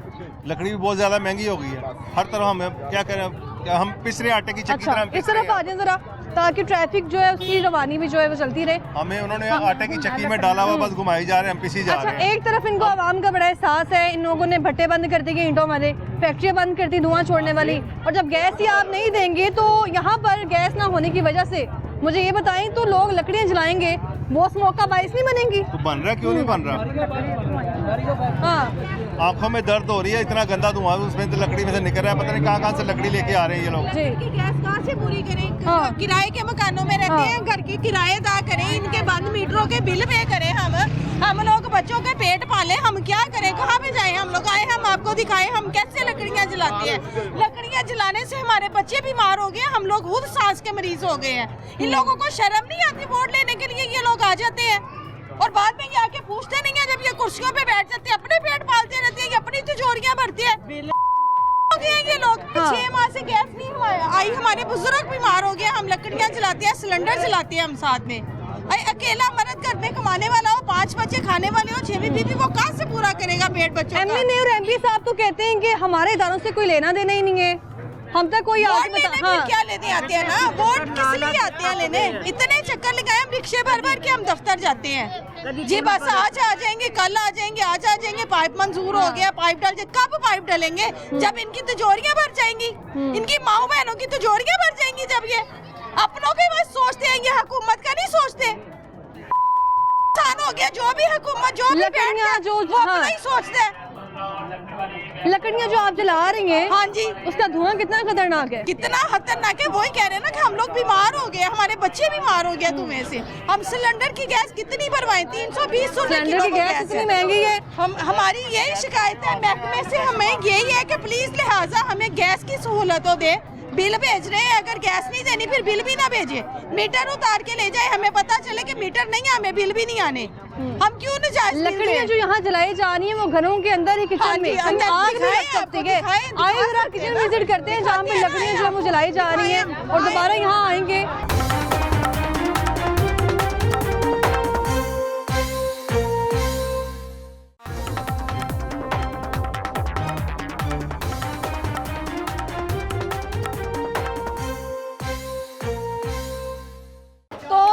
लकड़ी भी बहुत ज्यादा महंगी हो गई है, हर तरह हमें क्या करें, हम पिसरे आटे की चक्की अच्छा, तरह इस तरफ आ जाए जरा, ताकि ट्रैफिक जो है उसकी रवानी भी जो है वो चलती रहे। हमें उन्होंने आटे की चक्की में डाला हुआ, बस घुमाई जा रहे हैं, हम पिसी जा अच्छा, रहे हैं। एक तरफ इनको आवाम का बड़ा एहसास है, इन लोगों ने भट्टे बंद कर दिए ईंटों वाले, फैक्ट्रियाँ बंद कर दी धुआं छोड़ने वाली, और जब गैस ही आप नहीं देंगे तो यहाँ पर गैस ना होने की वजह से मुझे ये बताएं तो लोग लकड़ियाँ जलाएंगे, वो स्मोक का बाइस नहीं बनेंगी? तो बन रहा है, क्यों नहीं बन रहा? हाँ आंखों में दर्द हो रही है, इतना गंदा धुआं उसमें तो लकड़ी में से निकल रहा है, पता नहीं कहाँ कहाँ से लकड़ी लेके आ रहे हैं ये लोग। जी। इनकी गैस कहाँ से पूरी करें? हाँ। किराए के मकानों में रहते हाँ। हैं, घर की किराए अदा करें, इनके बंद मीटरों के बिल पे करें। हम लोग बच्चों के पेट पाले, हम क्या करें? कहाँ पे जाएं? हम लोग आए, हम आपको दिखाएं हम कैसे लकड़ियाँ जलाते हैं। लकड़ियाँ जलाने से हमारे बच्चे बीमार हो गए, हम लोग खुद सांस के मरीज हो गए हैं। इन लोगों को शर्म नहीं आती? वोट लेने के लिए ये लोग आ जाते हैं और बाद में ये आके पूछते नहीं है। जब ये कुर्सियों पे बैठ जाते हैं, अपने पेट पालते रहते हैं, ये अपनी तिजोरियां भरते हैं। हो गए हैं ये लोग। 6 माह से गैस नहीं आई, हमारे बुजुर्ग बीमार हो गए, हम लकड़ियां जलाते हैं, सिलेंडर जलाते हैं हम साथ में। अकेला मर्द घर में कमाने वाला हो, 5 बच्चे खाने वाले हो, 6वीं बीवी, वो कहाँ से पूरा करेगा पेट बच्चों का? एमएनए और एमपी साहब तो कहते हैं कि हमारे इदारों से कोई लेना देना ही नहीं है, हम तक कोई वोट आगे लेने बता, फिर हाँ क्या लेने आते हैं ना, वोट किस लिए आते हैं लेने? इतने चक्कर लगाए हम, रिक्शे भर भर के हम दफ्तर जाते हैं जी, बस आज आ जाएंगे, कल आ जाएंगे, आज आ जाएंगे, पाइप मंजूर हो गया, पाइप डाल जाए। कब पाइप डालेंगे? जब इनकी तिजोरियां भर जाएंगी, इनकी माओ बहनों की तिजोरियां भर जाएंगी, जब ये अपनों के बस सोचते हैं, ये हुकूमत का नहीं सोचते। हो गया जो भी हुकूमत, जो भी लकड़ियाँ जो वो अपना ही सोचते हैं। लकड़ियाँ जो आप जला रही हैं, हाँ जी, उसका धुआं कितना खतरनाक है? कितना खतरनाक है, वही कह रहे हैं ना कि हम लोग बीमार हो गए, हमारे बच्चे बीमार हो गए धुएं से। हम सिलेंडर की गैस कितनी भरवाएं? 320 रुपए सिलेंडर की गैस इतनी महंगी है। हमारी यही शिकायत है महकमे से, हमें यही है कि प्लीज लिहाजा हमें गैस की सहूलतों दे। बिल भेज रहे हैं, अगर गैस नहीं देनी फिर बिल भी ना भेजे, मीटर उतार के ले जाए, हमें पता चले कि मीटर नहीं है, हमें बिल भी नहीं आने। हम क्यों न जाए? लकड़ियाँ जो यहाँ जलाई जा रही हैं वो घरों के अंदर ही, किचन में अंदर आग भी लग दिखाएं, सकती आपको है। दिखाएं, आइए जरा किचन विजिट करते हैं जहाँ पे लकड़ियाँ जो है वो जलाई जा रही हैं, और दोबारा यहाँ आएंगे।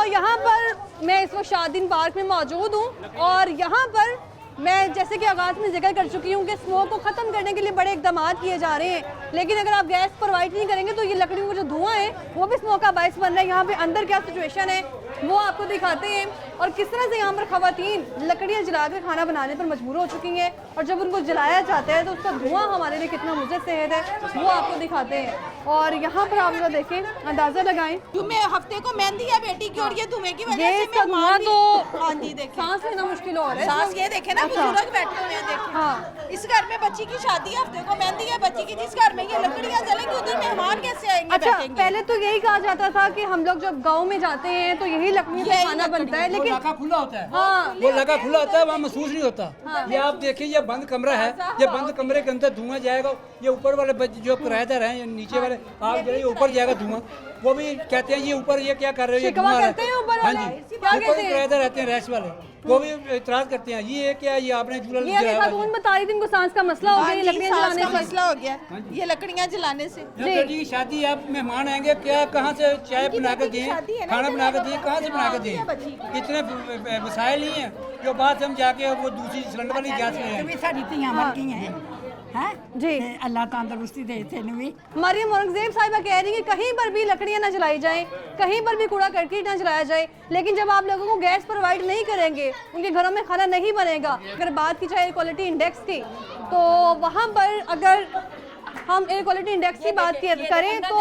यहाँ पर मैं इस वक्त शादीन पार्क में मौजूद हूँ, और यहाँ पर मैं जैसे कि आगाज़ में जिक्र कर चुकी हूँ कि स्मोक को ख़त्म करने के लिए बड़े इकदाम किए जा रहे हैं, लेकिन अगर आप गैस प्रोवाइड नहीं करेंगे तो ये लकड़ियों का जो धुआं है वो भी स्मोक का बायस बन रहा है। यहाँ पे अंदर क्या सिचुएशन है वो आपको दिखाते हैं, और किस तरह से यहाँ पर ख़वातीन लकड़ियाँ जला कर खाना बनाने पर मजबूर हो चुकी हैं, और जब उनको जलाया जाता है तो उसका धुआं हमारे लिए कितना मुज़र सेहत है वो आपको दिखाते हैं। और यहाँ पर आप लोग देखें, अंदाज़ा लगाएं, तुम्हें हफ्ते को मेहंदी है बेटी की, और ये धुएं की वजह से इसका धुआं तो हाँ जी देखें, सांस लेना मुश्किल हो रहा है। सांस ये देखे ना, अच्छा। बुजुर्ग बैठे हुए हैं देखें। हाँ, इस घर में बच्ची की शादी है, हफ्ते को मेहंदी है बच्ची की, जिस घर में ये लकड़ियाँ जलेंगी उधर मेहमान कैसे आएंगे? अच्छा, बैठेंगे? पहले तो यही कहा जाता था कि हम लोग जब गांव में जाते हैं तो यही लकड़ियों से खाना बनता है, लेकिन लगा खुला होता है, हाँ वो लगा खुला होता है, वहाँ महसूस नहीं होता। ये आप देखिए, ये बंद कमरा है, ये बंद कमरे के अंदर धुआं जाएगा, ये ऊपर वाले जो किराएदार हैं, नीचे वाले आग जलेगी, ऊपर जाएगा धुआं, वो भी कहते हैं ये ऊपर ये क्या कर रहे हो, शिकवा करते हैं ऊपर हाँ वाले, जी, क्या ऊपर कहते हैं? किराएदार रहते हैं रैश वाले, वो भी इतराज करते हैं, ये क्या, ये आपने झूला ये अभी खातून बता रही थी इनको सांस का मसला हो गया, ये लकड़ियाँ सांस जलाने का से। मसला हो गया, ये लकड़ियाँ जलाने से। बेटी की शादी, आप मेहमान आएंगे, क्या कहाँ से चाय बना कर दें, खाना बना कर दें, कहाँ से बना कर दें? इतने वसाइल नहीं है जो बात हम जाके वो दूसरी सिलेंडर वाली गैस ले आए। साड़ी ਧੀਆਂ ਮਰ ਗਈਆਂ हैं जी, अल्लाह तंदुरुस्ती दे तेन भी। मरियम औरंगजेब साहिबा कह रही है कि कहीं पर भी लकड़ियाँ ना जलाई जाएं, कहीं पर भी कूड़ा करकट ना जलाया जाए, लेकिन जब आप लोगों को गैस प्रोवाइड नहीं करेंगे, उनके घरों में खाना नहीं बनेगा। अगर बात की जाए एयर क्वालिटी इंडेक्स की, तो वहाँ पर अगर हम एयर क्वालिटी इंडेक्स की बात करें तो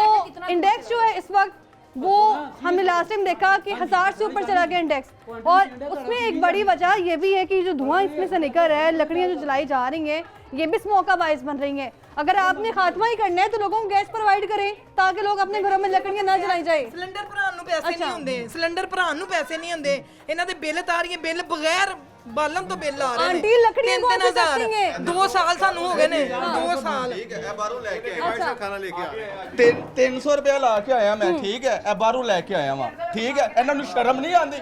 इंडेक्स जो है इस वक्त वो हमने लास्ट टाइम देखा कि 1000 से ऊपर चला गया इंडेक्स, और उसमें एक बड़ी वजह ये भी है कि जो धुआं इसमें से निकल रहा है, लकड़ियाँ जो जलाई जा रही हैं, ये भी स्मोक का बायस बन रही हैं। अगर आपने खात्मा ही करना है तो लोगों को गैस प्रोवाइड करें ताकि लोग अपने घरों में लकड़ियाँ ना जलाई जाए। सिलेंडर ਭਰਾਉਣ ਨੂੰ ਪੈਸੇ ਨਹੀਂ ਹੁੰਦੇ, ਸਿਲੰਡਰ ਭਰਾਉਣ ਨੂੰ ਪੈਸੇ ਨਹੀਂ ਹੁੰਦੇ, ਇਹਨਾਂ ਦੇ ਬਿੱਲ ਤਾਰੀਏ, ਬਿੱਲ ਬਗੈਰ ਬਾਲਣ ਤੋਂ ਬਿੱਲ ਆ ਰਹੇ ਨੇ। ਆਂਟੀ ਲੱਕੜੀਆਂ ਕੌਣ ਸੇ ਸਸਤੀ ਹੈ? 2 ਸਾਲ ਸਾਨੂੰ ਹੋ ਗਏ ਨੇ, 2 ਸਾਲ। ठीक है, बाहरों लेके आए, खाना लेके आए, 300 रुपया ला के आया मैं, ठीक है, ए बाहरों लेके आया वा, ठीक है, ਇਹਨਾਂ ਨੂੰ ਸ਼ਰਮ ਨਹੀਂ ਆਉਂਦੀ,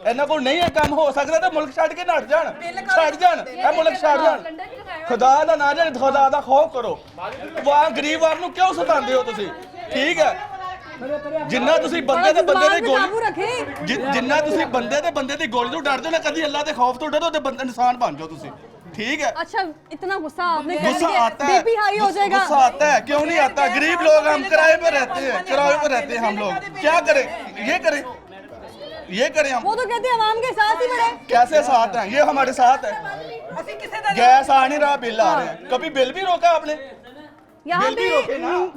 ਇਹਨਾਂ ਕੋਲ ਨਹੀਂ ਇਹ ਕੰਮ ਹੋ ਸਕਦਾ ਤਾਂ ਮੁਲਕ ਛੱਡ ਕੇ ਨੱਠ ਜਾਣ, ਛੱਡ ਜਾਣ, ਇਹ ਮੁਲਕ ਛੱਡ ਜਾਣ, ਖੁਦਾ ਦਾ ਨਾ ਜਾਣੇ, ਖੁਦਾ ਦਾ ਖੌਫ ਕਰੋ। ਵਾਹ ਗਰੀਬ ਆਪ ਨੂੰ ਕਿਉਂ ਸਤਾਉਂਦੇ ਹੋ ਤੁਸੀਂ? ਠੀਕ ਹੈ, ਜਿੰਨਾ ਤੁਸੀਂ ਬੰਦੇ ਤੇ ਬੰਦੇ ਦੀ ਗੋਲੀ, ਜਿੰਨਾ ਤੁਸੀਂ ਬੰਦੇ ਤੇ ਬੰਦੇ ਦੀ ਗੋਲੀ ਤੋਂ ਡਰਦੇ ਹੋ ਨਾ, ਕਦੀ ਅੱਲਾ ਦੇ ਖੌਫ ਤੋਂ ਡਰੋ ਤੇ ਬੰਦੇ ਇਨਸਾਨ ਬਣ ਜਾਓ ਤੁਸੀਂ। ठीक है, अच्छा इतना गुस्सा आपने गुस्सा आता है, बीपी हाई हो जाएगा। गुस्सा आता है, क्यों नहीं आता? गरीब लोग हम किराए पे रहते हैं, किराए पे रहते हैं हम लोग, क्या करें? ये करें, ये करें हम। वो तो कहते हैं आवाम के साथ ही बड़े। कैसे साथ हैं? ये हमारे साथ है, गैस आ नहीं रहा, बिल आ रहे हैं, कभी बिल भी रोका आपने? यहाँ पे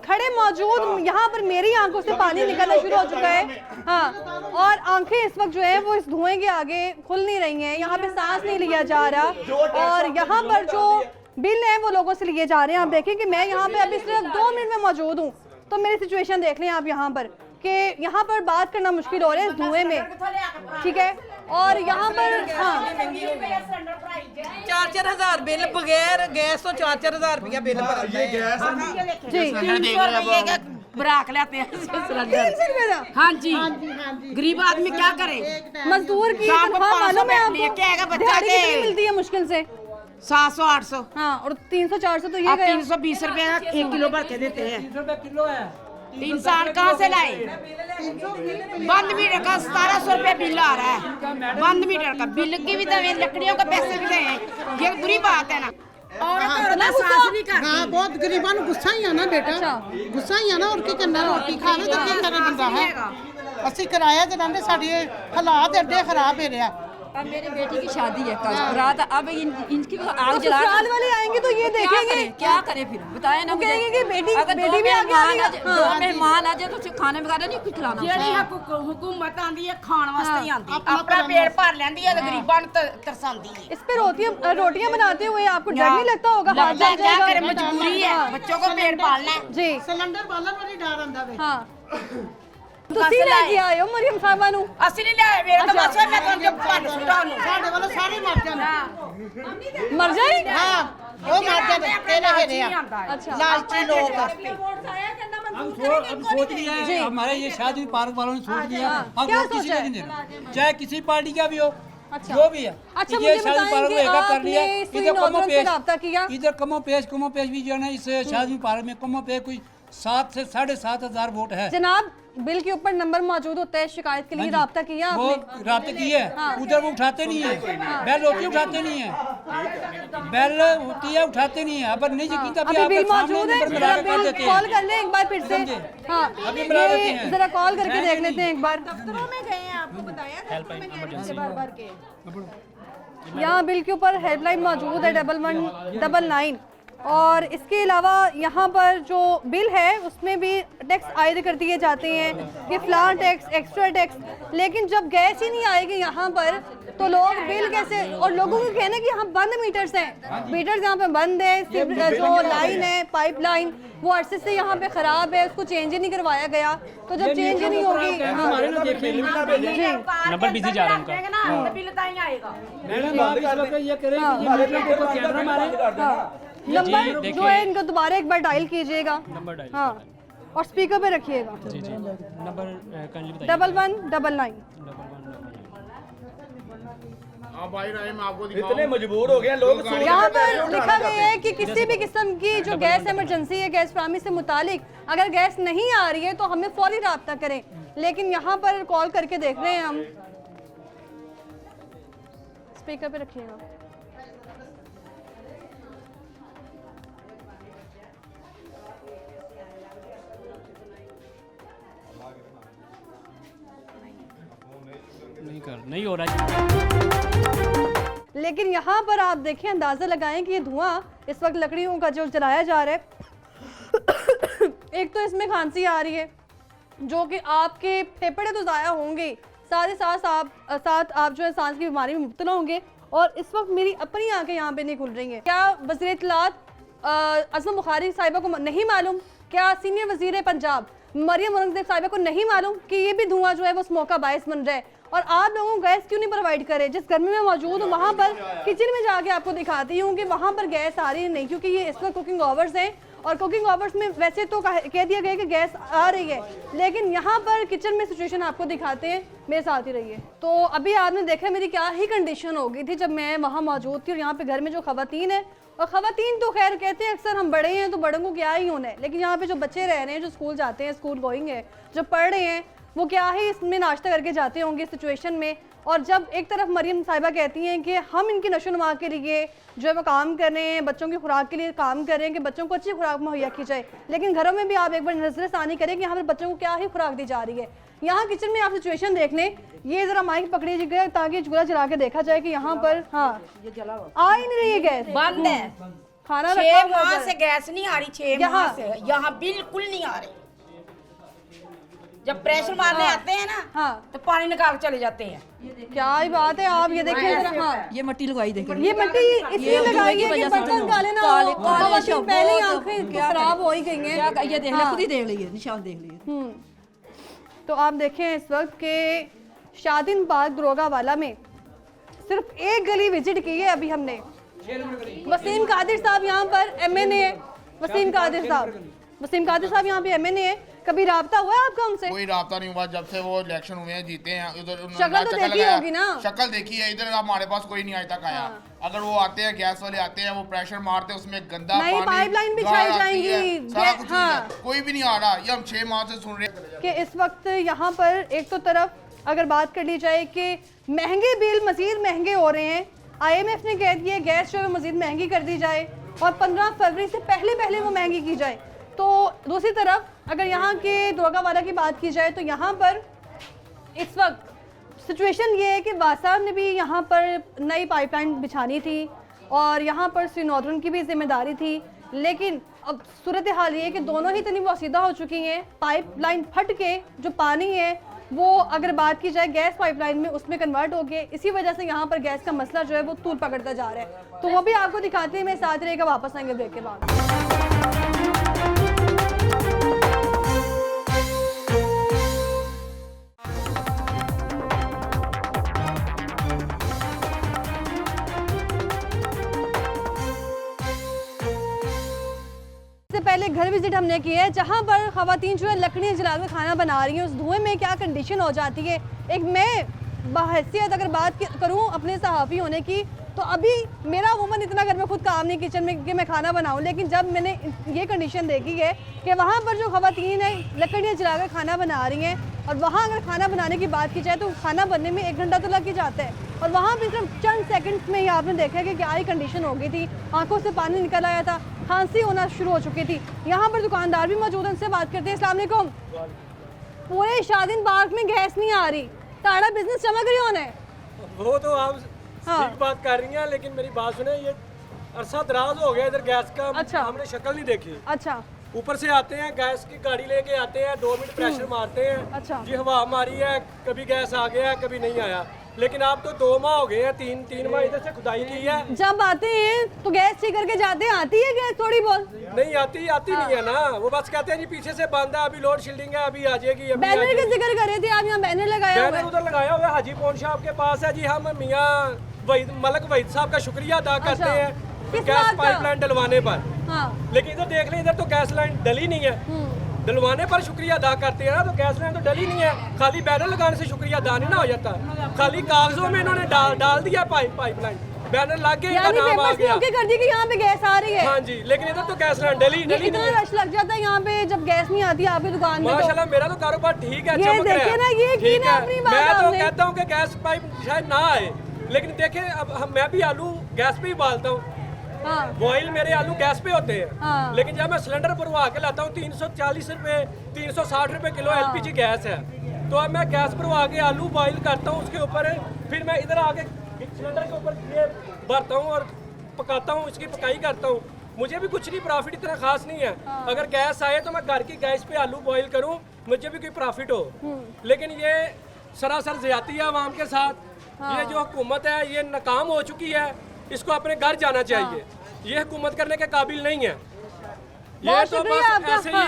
खड़े मौजूद, यहाँ पर मेरी आंखों से पानी निकलना शुरू हो चुका है, हाँ, और आंखें इस वक्त जो है वो इस धुएं के आगे खुल नहीं रही हैं, यहाँ पे सांस नहीं लिया जा रहा, और यहाँ पर जो बिल है वो लोगों से लिए जा रहे हैं। आप देखें कि मैं यहाँ पे अभी सिर्फ 2 मिनट में मौजूद हूँ, तो मेरी सिचुएशन देख लें आप यहाँ पर कि यहाँ पर बात करना मुश्किल हो रहा है इस धुएं में, ठीक है, और यहाँ पर हाँ 4-4 हज़ार बिल बगैर गैस तो 4-4 हज़ार रुपया बिल भरना ये गैस है ना, जी, 300 रुपये का बराक लेते हैं सिलेंडर। हाँ जी, गरीब आदमी क्या करे? मजदूर की शाम को तनख्वाह 500 मालूम है लेके आएगा आपको? बच्चा दिहाड़ी के। कितनी मिलती है मुश्किल से? 700 800 हाँ, और 300 400 तो ये अब गया। 320 रुपए 1 किलो भर के देते हैं। 300 रुपए किलो है। 3 साल कहाँ से लाए? बंद मीटर का 1700 रुपए बिल आ रहा है। बंद मीटर का बिल की भी तो लकड़ियों के पैसे भी दें, ये बुरी बात है ना। और इतना सास नहीं कर हाँ बहुत गरीबां ਨੂੰ ਗੁੱਸਾ ਹੀ ਆ ਨਾ ਬੇਟਾ, ਗੁੱਸਾ ਹੀ ਆ ਨਾ। ਹੋਰ ਕੀ ਕਰਨਾ, ਰੋਟੀ ਖਾਵੇ ਤਾਂ ਕੀ ਕਰੇ ਬੰਦਾ ਹੈ। ਅਸੀਂ ਕਿਰਾਇਆ ਤੇ ਰਹਿੰਦੇ, ਸਾਡੇ ਹਾਲਾਤ ਐਡੇ ਖਰਾਬ ਹੋ ਰਿਹਾ। अब मेरी बेटी की शादी है कल रात, अब इनकी आग जला ससुराल वाले आएंगे तो ये देखेंगे क्या करें फिर बताए ना। कहेंगे कि बेटी अगर बेटी भी आगे आ गई। दो मेहमान आ जाए तो खाने वगैरह नहीं कुछ खिलाना। ਜਿਹੜੀ हुकूमत आंदी है खाण वास्ते ही आंदी, अपना पेट भर लेंदी है, गरीबां ਨੂੰ तरसांदी है। इस पे रोटियां बनाते हुए आपको डर नहीं लगता होगा? हाथ जल क्या जाएगा। करे, मजबूरी है, बच्चों को पेट पालना है जी। ਸਿਲੰਡਰ ਬਾਲਣ ਵਾਲੀ ਡਰ ਆਂਦਾ ਵੇ। हाँ, ਤੁਸੀਂ ਲੈ ਕੇ ਆਏ ਹੋ ਮਰੀਮ ਸਾਹਿਬਾ ਨੂੰ? ਅਸੀਂ ਨਹੀਂ ਲਿਆਏ, ਮੇਰੇ ਤਾਂ ਬਸ ਮੈਂ ਤੁਹਾਨੂੰ ਭੰਨ ਸੁਟਾਉਂ ਨੂੰ। ਸਾਡੇ ਵੱਲੋਂ ਸਾਰੇ ਮਰ ਜਾਣ। मर जाए। ਹਾਂ ਉਹ ਮਰ ਜਾਣ, ਕਿਹਨੇ ਹੈਗੇ ਆ अच्छा, ਲਾਲਚੀ ਲੋਕ। हम सोच लिया है, हमारे ये शादी पार्क वालों ने सोच लिया, हम क्या वोट किसी सोचा को है? नहीं देना, चाहे किसी पार्टी का भी हो, अच्छा। जो भी है। अच्छा, ये मुझे शादी बताएं पार्क कि को एकाध कर लिया, आपने सुई इधर नौजवान से राब्ता किया? इधर कमो पेश भी जो है ना, इस शादी पार्क में कमो पेश कोई 7 से 7,500 वोट है। जनाब बिल के ऊपर नंबर मौजूद होता है, शिकायत के लिए राब्ता किया वो आपने? राब्ते की है, उधर वो उठाते नहीं है, बेल होती है उठाते नहीं है, बेल होती है उठाते नहीं है। अब नहीं यकीन तो अभी बिल मौजूद है, मिला जरा के कर बिल देते कॉल हैं। कर ले एक बार फिर से। हाँ, अभी मिला देते ये हैं। जरा कॉल करके देख लेते हैं एक बार। दफ्तरों में गए हैं, आपको बताया बार के। यहाँ बिल के ऊपर हेल्पलाइन मौजूद है 1199, और इसके अलावा यहाँ पर जो बिल है उसमें भी टैक्स आयद कर दिए जाते हैं, कि फ्लान टैक्स, एक्स्ट्रा टैक्स। लेकिन जब गैस ही नहीं आएगी यहाँ पर तो लोग बिल कैसे? और लोगों को कहना कि यहाँ बंद मीटर्स हैं, मीटर्स यहाँ पे बंद है, जो लाइन है पाइप लाइन वो अरसे से यहाँ पे ख़राब है, उसको चेंज ही नहीं करवाया गया। तो जब चेंज ही नहीं होगी, नंबर बिजी जा रहा है उनका। बिल ताई आएगा। नंबर जो है इनका दोबारा एक बार डायल कीजिएगा। Number dial. हाँ, और स्पीकर पे रखिएगा। जी जी, नंबर काइंडली बताइए। 1199। इतने मजबूर हो गए लोग। यहाँ पर लिखा गया है कि किसी भी किस्म की जो गैस इमरजेंसी है, गैस फराहमी से मुतालिक अगर गैस नहीं आ रही है तो हमें फौरी राब्ता करें। लेकिन यहाँ पर कॉल करके देख रहे हैं हम, स्पीकर पे रखिएगा। नहीं हो रहा है। लेकिन यहाँ पर आप देखें, अंदाज़ा लगाएं कि ये धुआं इस वक्त लकड़ियों का जो जलाया जा रहा है, एक तो इसमें खांसी आ रही है जो कि आपके फेफड़े तो ज़ाया होंगे, साथ ही साथ आप जो है सांस की बीमारी में मुब्तला होंगे। और इस वक्त मेरी अपनी आंखें यहाँ पे नहीं खुल रही हैं। क्या वज़ीर इत्तलात अज़मा बुखारी साहिबा को नहीं मालूम? क्या सीनियर वज़ीर पंजाब मरियम औरंगज़ेब साहिबा को नहीं मालूम कि ये भी धुआं जो है वो स्मोक का बायस बन रहा है? और आप लोगों को गैस क्यों नहीं प्रोवाइड करे? जिस घर में मैं मौजूद हूँ वहाँ पर किचन में जाके आपको दिखाती हूँ कि वहाँ पर गैस आ रही नहीं, क्योंकि ये इस वक्त कुकिंग आवर्स हैं। और कुकिंग आवर्स में वैसे तो कह दिया गया कि गैस आ रही है, लेकिन यहाँ पर किचन में सिचुएशन आपको दिखाते हैं, मेरे साथ ही रहिए। तो अभी आपने देखा मेरी क्या ही कंडीशन हो गई थी जब मैं वहाँ मौजूद थी। और यहाँ पे घर में जो ख़वातीन है, और ख़वातीन तो खैर कहते हैं अक्सर हम बड़े हैं तो बड़ों को क्या ही होना है, लेकिन यहाँ पे जो बच्चे रह रहे हैं, जो स्कूल जाते हैं, स्कूल गोइंग है, जो पढ़ रहे हैं, वो क्या ही इसमें नाश्ता करके जाते होंगे इस सिचुएशन में। और जब एक तरफ मरियम साहिबा कहती हैं कि हम इनकी नशोनुमा के लिए जो है वो काम कर रहे हैं, बच्चों की खुराक के लिए काम कर रहे हैं कि बच्चों को अच्छी खुराक मुहैया की जाए, लेकिन घरों में भी आप एक बार नजरसानी करें कि यहाँ पर बच्चों को क्या ही खुराक दी जा रही है। यहाँ किचन में आप सिचुएशन देख लें, ये जरा माइक पकड़िएगा ताकि चूल्हा जला के देखा जाए कि यहाँ पर हाँ आ ही नहीं रही है गैस, बंद है। खाना 6 माह से गैस नहीं आ रही, 6 माह से यहाँ बिल्कुल नहीं आ रही। जब प्रेशर मारने आते हैं ना, हाँ, तो पानी निकाल चले जाते हैं। क्या ही बात है, आप ये देखिए जरा। हाँ, ये मिट्टी लगाई देखिए, ये मिट्टी इसलिए लगाई है कि बर्तन काले ना हो। खवातीन पहले ही आंखें खराब हो ही गई हैं। ये देख ले, खुद ही देख लीजिए, निशान देख लीजिए। तो आप देखें इस वक्त के शादीन पार्क दरोगा वाला में सिर्फ एक गली विजिट की है अभी हमने। वसीम कादिर साहब यहाँ पर MNA है, वसीम कादिर साहब, वसीम कादिर साहब यहाँ पे MNA है, कभी राब्ता हुआ है आपका उनसे? कोई राब्ता नहीं हुआ जब से वो इलेक्शन हुए हैं, जीते हैं। उधर शक्ल तो देखी होगी ना? शक्ल देखी है, इधर हमारे पास कोई नहीं आज तक आया। अगर वो आते हैं, गैस वाले आते हैं, वो प्रेशर मारते हैं, उसमें गंदा नई पानी, पाइपलाइन बिछाई जाएंगी, सारा कुछ हाँ। कोई भी नहीं आ रहा। ये हम 6 माह से सुन रहे हैं कि इस वक्त यहाँ पर एक तो तरफ अगर बात कर ली जाए कि महंगे बिल मज़ीद महंगे हो रहे हैं, IMF ने कह दिया गैस जो है मज़ीद महंगी कर दी जाए और 15 फरवरी से पहले वो महंगी की जाए। तो दूसरी तरफ अगर यहाँ के दोगावाला की बात की जाए तो यहाँ पर इस वक्त सिचुएशन ये है कि वासा ने भी यहाँ पर नई पाइपलाइन बिछानी थी और यहाँ पर श्री नॉर्दर्न की भी जिम्मेदारी थी, लेकिन अब सूरत हाल ये है कि दोनों ही इतनी वसीदा हो चुकी हैं। पाइपलाइन फट के जो पानी है वो अगर बात की जाए गैस पाइपलाइन में उसमें कन्वर्ट हो गए, इसी वजह से यहाँ पर गैस का मसला जो है वो तूल पकड़ता जा रहा है। तो वो भी आपको दिखाते हैं, मैं साथ रहेगा, वापस आएंगे ब्रेक के बाद। पहले घर विजिट हमने की है जहाँ पर ख़वातीन जो है लकड़ियाँ जलाकर खाना बना रही हैं, उस धुएं में क्या कंडीशन हो जाती है। एक मैं बहैसियत अगर बात करूँ अपने सहाफ़ी होने की, तो अभी मेरा वुमन इतना घर में खुद काम नहीं किचन में कि मैं खाना बनाऊँ, लेकिन जब मैंने ये कंडीशन देखी है कि वहाँ पर जो ख़वातीन है लकड़ियाँ जलाकर खाना बना रही हैं, और वहाँ अगर खाना बनाने की बात की जाए तो खाना बनने में 1 घंटा तो लग ही जाता है, और वहाँ पर सिर्फ चंद सेकंड्स में ही आपने देखा कि क्या ही कंडीशन हो गई थी, आंखों से पानी निकल आया था, खांसी होना शुरू हो चुकी थी। यहाँ पर दुकानदार भी मौजूद हैं, उनसे बात करते हैं। अस्सलाम वालेकुम। पूरे शादीन पार्क में गैस नहीं आ रही, ताड़ा बिजनेस चमक रही होने। वो तो आप ठीक बात कर रही हैं, लेकिन मेरी बात सुने, ये अरसा दराज हो गया इधर गैस का। अच्छा। हमने शक्ल नहीं देखी। अच्छा। ऊपर से आते हैं, गैस की गाड़ी लेके आते हैं, 2 मिनट प्रेशर मारते हैं। अच्छा। जी हवा मारी है, कभी गैस आ गया है, कभी नहीं आया। लेकिन आप तो 2 माह हो गए हैं, 3 माह इधर से खुदाई की है। जब आते हैं तो गैस ठीक करके जाते हैं, आती है गैस थोड़ी बहुत? नहीं आती नहीं है ना, वो बस कहते हैं जी पीछे से बंद है, अभी लोड शेडिंग है, अभी आ जाएगी। बैनर का जिक्र कर रहे थे आप, यहाँ बैनर लगाया हुआ है। उधर लगाया हुआ है, हाजी पौन साहब के पास है जी। हम मियाँ मलक वहीद साहब का शुक्रिया अदा करते हैं गैस पाइपलाइन डलवाने पर। हाँ। लेकिन इधर देख लें, इधर तो गैस लाइन डली नहीं है। डलवाने पर शुक्रिया अदा करते हैं ना, तो गैस लाइन तो डली नहीं है। खाली बैनर लगाने से शुक्रिया अदा नहीं ना हो जाता, खाली कागजों में इन्होंने डाल दिया पाइपलाइन, बैनर लग गया, इनका नाम आ गया, कर दी कि यहाँ पे गैस आ रही है। हाँ जी, लेकिन इधर तो गैस लाइन डली नहीं है। रश लग जाता है यहाँ पे जब गैस नहीं आती आपकी दुकान में। माशाल्लाह मेरा तो कारोबार ठीक है, चमक रहा है। मैं तो कहता हूँ कि गैस पाइप शायद ना आए, लेकिन देखें अब मैं भी आलू गैस पे ही उबालता हूँ। हाँ। बॉयल मेरे आलू गैस पे होते हैं। हाँ। लेकिन जब मैं सिलेंडर भरवा के लाता हूँ 340 रुपए 360 रुपए किलो। हाँ। LPG गैस है, तो अब मैं गैस भरवा के आलू बॉयल करता हूँ, उसके ऊपर फिर मैं इधर आके सिलेंडर के ऊपर ये भरता हूँ और पकाता हूँ, इसकी पकाई करता हूँ। मुझे भी कुछ नहीं प्रॉफिट इतना खास नहीं है। हाँ। अगर गैस आए तो मैं घर की गैस पे आलू बॉयल करूँ, मुझे भी कोई प्रॉफिट हो। लेकिन ये सरासर ज्यादती है आवाम के साथ। हाँ। ये जो हुकूमत है ये नाकाम हो चुकी है, इसको अपने घर जाना चाहिए। हाँ। ये हुकूमत करने के काबिल नहीं है। ये तो बस ऐसे ही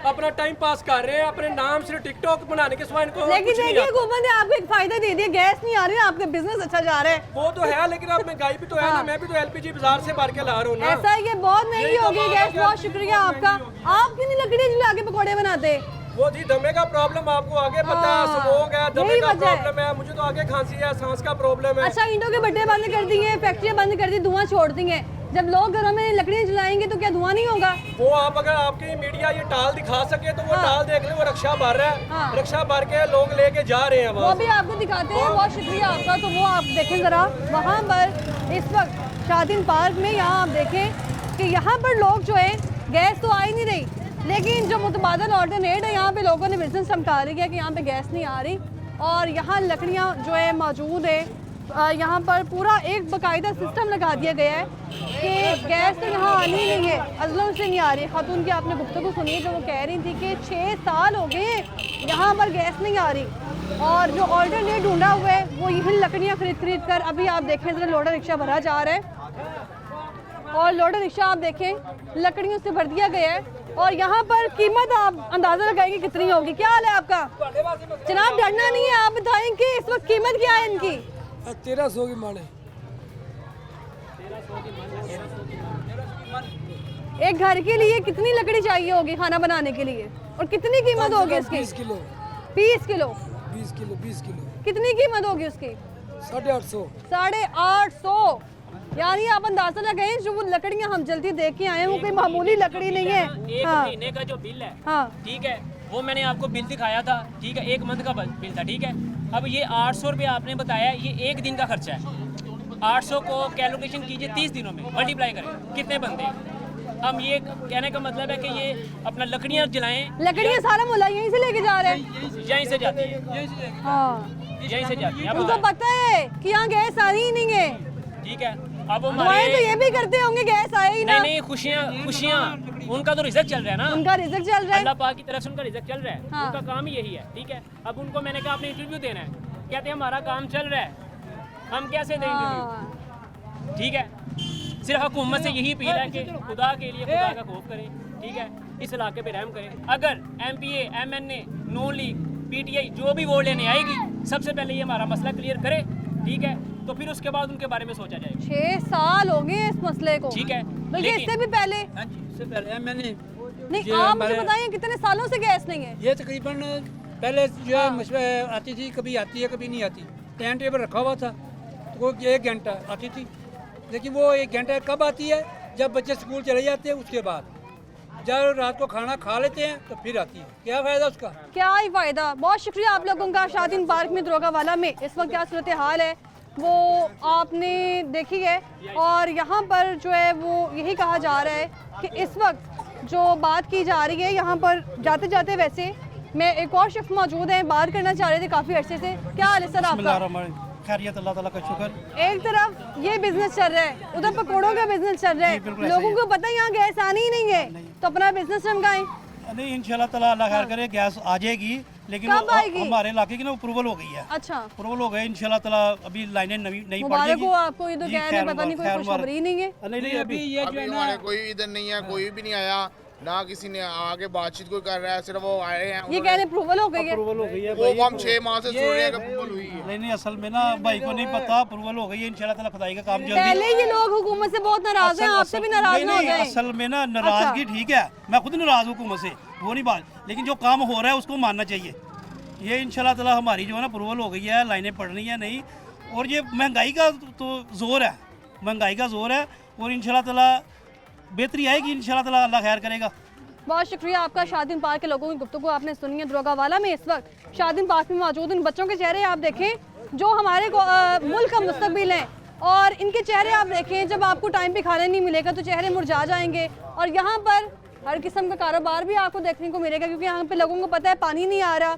अपना टाइम पास कर रहे हैं, अपने नाम से टिकटॉक बनाने के सिवा इनको। लेकिन देखिए हुकूमत ने आपको एक फायदा दे दिया, गैस नहीं आ रही, आपका बिजनेस अच्छा जा रहा है। वो तो है, लेकिन अब महंगाई भी तो है ना, मैं भी तो LPG बाजार से भर के ला रहा हूँ ना। ऐसा है, ये बहुत महंगी हो गई गैस। बहुत शुक्रिया आपका। आप क्यों नहीं लकड़ी जला के पकौड़े बनाते? वो जी दमे का प्रॉब्लम आपको आगे पता है, स्मोक है, दमे का प्रॉब्लम है, मुझे तो आगे खांसी है, सांस का प्रॉब्लम है। अच्छा, ईंटों के भट्टे बंद कर दिए, फैक्ट्रियां बंद कर दी, धुआं छोड़ दी है। जब लोग घरों में लकड़ियां जलाएंगे तो क्या धुआं नहीं होगा? वो आप अगर आपकी मीडिया ये टाल दिखा सके तो वो टाल देख ले, वो रक्षा भर रहा है, रक्षा भर के लोग लेके जा रहे हैं, वो भी आपको दिखाते हैं। बहुत शुक्रिया आपका। तो वो आप देखें जरा, वहाँ पर इस वक्त शादीन पार्क में यहाँ आप देखें कि यहाँ पर लोग जो है गैस तो आ ही नहीं रही, लेकिन जो मुतबादल ऑल्टरनेट है, यहाँ पे लोगों ने बिजनेस चमका लिया कि यहाँ पे गैस नहीं आ रही और यहाँ लकड़ियाँ जो है मौजूद है। यहाँ पर पूरा एक बाकायदा सिस्टम लगा दिया गया है कि गैस तो यहाँ आनी नहीं है, अजलम से नहीं आ रही। खातून की आपने गुफ्तगू सुनी है जो वो कह रही थी कि 6 साल हो गए यहाँ पर गैस नहीं आ रही, और जो ऑल्टरनेट ढूंढा हुआ है वो यही लकड़ियाँ खरीद कर अभी आप देखें जरा लोडर रिक्शा भरा जा रहा है, और लोडर रिक्शा आप देखें लकड़ियों से भर दिया गया है। और यहाँ पर कीमत आप अंदाज़ा लगाएंगे कितनी होगी? क्या हाल है आपका जनाब? डरना नहीं है, आप बताएं कि इस वक्त कीमत क्या है इनकी? 1300 की मन है। एक घर के लिए कितनी लकड़ी चाहिए होगी खाना बनाने के लिए, और कितनी कीमत होगी इसकी? 20 किलो 20 किलो 20 किलो 20 किलो कितनी कीमत होगी उसकी? 850 850। यानी आप अंदाजा लगाएं जो वो लकड़ियां हम जल्दी देख के आए हैं वो कोई मामूली लकड़ी नहीं है। एक हाँ। महीने का जो बिल है, हाँ। ठीक है, वो मैंने आपको बिल दिखाया था, ठीक है, 1 मंथ का बिल था, ठीक है। अब ये 800 रुपये आपने बताया, ये 1 दिन का खर्चा है। 800 को कैलकुलेशन कीजिए 30 दिनों में, मल्टीप्लाई करें कितने बनते हैं। हम ये कहने का मतलब है कि ये अपना लकड़ियाँ जलाएं, लकड़ियाँ सारा मुला यहीं से लेके जा रहे हैं, यहीं से जाती है, हाँ यहीं से जाती है। अब उनको पता है कि यहाँ गैस आ ही नहीं है, ठीक है, अब दुआएं हमारे तो ये भी करते होंगे गैस आए ही ना। नहीं, खुशियाँ उनका तो रिजल्ट चल रहा है ना, उनका रिजल्ट चल रहा है, अल्लाह पाक की तरफ से उनका रिजल्ट चल रहा है। हाँ। उनका काम ही यही है, ठीक है। अब उनको मैंने कहा आपने इंटरव्यू देना है, कहते हैं हमारा काम चल रहा है, हम कैसे दें इंटरव्यू, ठीक है। सिर्फ हुकूमत से यही अपील है कि खुदा के लिए खुदा का खौफ करें, ठीक है, इस इलाके पे रहम करें। अगर MPA MNA नून लीग PTI जो भी वोट लेने आएगी, सबसे पहले ये हमारा मसला क्लियर करे, ठीक है, तो फिर उसके बाद उनके बारे में सोचा जाएगा। 6 साल हो गए इस मसले को, ठीक है, बल्कि इससे भी पहले इससे पहले मैंने नहीं। आप मुझे बताइए कितने सालों से गैस नहीं है? ये तकरीबन पहले जो है मशवरा आती थी, कभी आती है कभी नहीं आती, टाइम टेबल रखा हुआ था, तो वो 1 घंटा आती थी, लेकिन वो 1 घंटा कब आती है? जब बच्चे स्कूल चले जाते हैं, उसके बाद जब रात को खाना खा लेते हैं तो फिर आती है। क्या फ़ायदा उसका? क्या ही फ़ायदा। बहुत शुक्रिया आप लोगों का। शादीन पार्क में दरोगा वाला में इस वक्त क्या सूरत हाल है वो आपने देखी है, और यहाँ पर जो है वो यही कहा जा रहा है कि इस वक्त जो बात की जा रही है, यहाँ पर जाते जाते वैसे मैं एक और शिफ्ट मौजूद है, बात करना चाह रहे थे काफ़ी अर्से से। क्या हाल है सर आपका? खैरियत, अल्लाह ताला का शुक्र। एक तरफ ये बिजनेस चल रहा है, उधर पकौड़ों का बिजनेस चल रहा है, लोगों को पता है यहाँ गैस आनी ही नहीं है, तो अपना बिजनेस चमकाएं। नहीं, इंशाल्लाह ताला अल्लाह खैर करे, गैस आ जाएगी, लेकिन कब आएगी? हमारे इलाके की ना अप्रूवल हो गई है। अच्छा, अप्रूवल हो गए इंशाल्लाह ताला, अभी लाइनें नई पड़ मुबारक जाएगी। हो आपको। ये तो कह रहे पता नहीं कोई खुशखबरी नहीं है। नहीं, अभी ये जो है ना, हमारे कोई इधर नहीं है, कोई भी नहीं आया, ना किसी ने आगे बातचीत कोई कर रहा है, सिर्फ वो आए हैं। ये कह रहे अप्रूवल हो गई है। अप्रूवल हो गई है, वो हम 6 माह से सुन रहे हैं कि अप्रूवल हुई है। नहीं, असल में ना भाई को नहीं पता, अप्रूवल हो गई है इंशाल्लाह ताला, खुदाई का काम जल्दी। पहले ये लोग हुकूमत से बहुत नाराज हैं, आपसे भी नाराज ना हो जाए। असल में ना नाराजगी ठीक है, मैं खुद नाराज हूँ हुकूमत से, वो नहीं बात, लेकिन जो काम हो रहा है उसको मानना चाहिए। ये इंशाल्लाह ताला हमारी जो है ना अप्रूवल हो गई है, लाइनें पड़ रही हैं नहीं, और ये महंगाई का तो जोर है, महंगाई का जोर है, और इंशाल्लाह ताला बेहतरी आएगी, इंशाल्लाह ताला अल्लाह खैर करेगा। बहुत शुक्रिया आपका। शादीन पार्क के लोगों की गुफ्तगू आपने सुनी है दरोगा वाला में। इस वक्त शादीन पार्क में मौजूद इन बच्चों के चेहरे आप देखें जो हमारे मुल्क का मुस्तकबिल हैं, और इनके चेहरे आप देखें, जब आपको टाइम पे खाना नहीं मिलेगा तो चेहरे मुरझा जाएंगे। और यहाँ पर हर किस्म का कारोबार भी आपको देखने को मिलेगा, क्योंकि यहाँ पे लोगों को पता है पानी नहीं आ रहा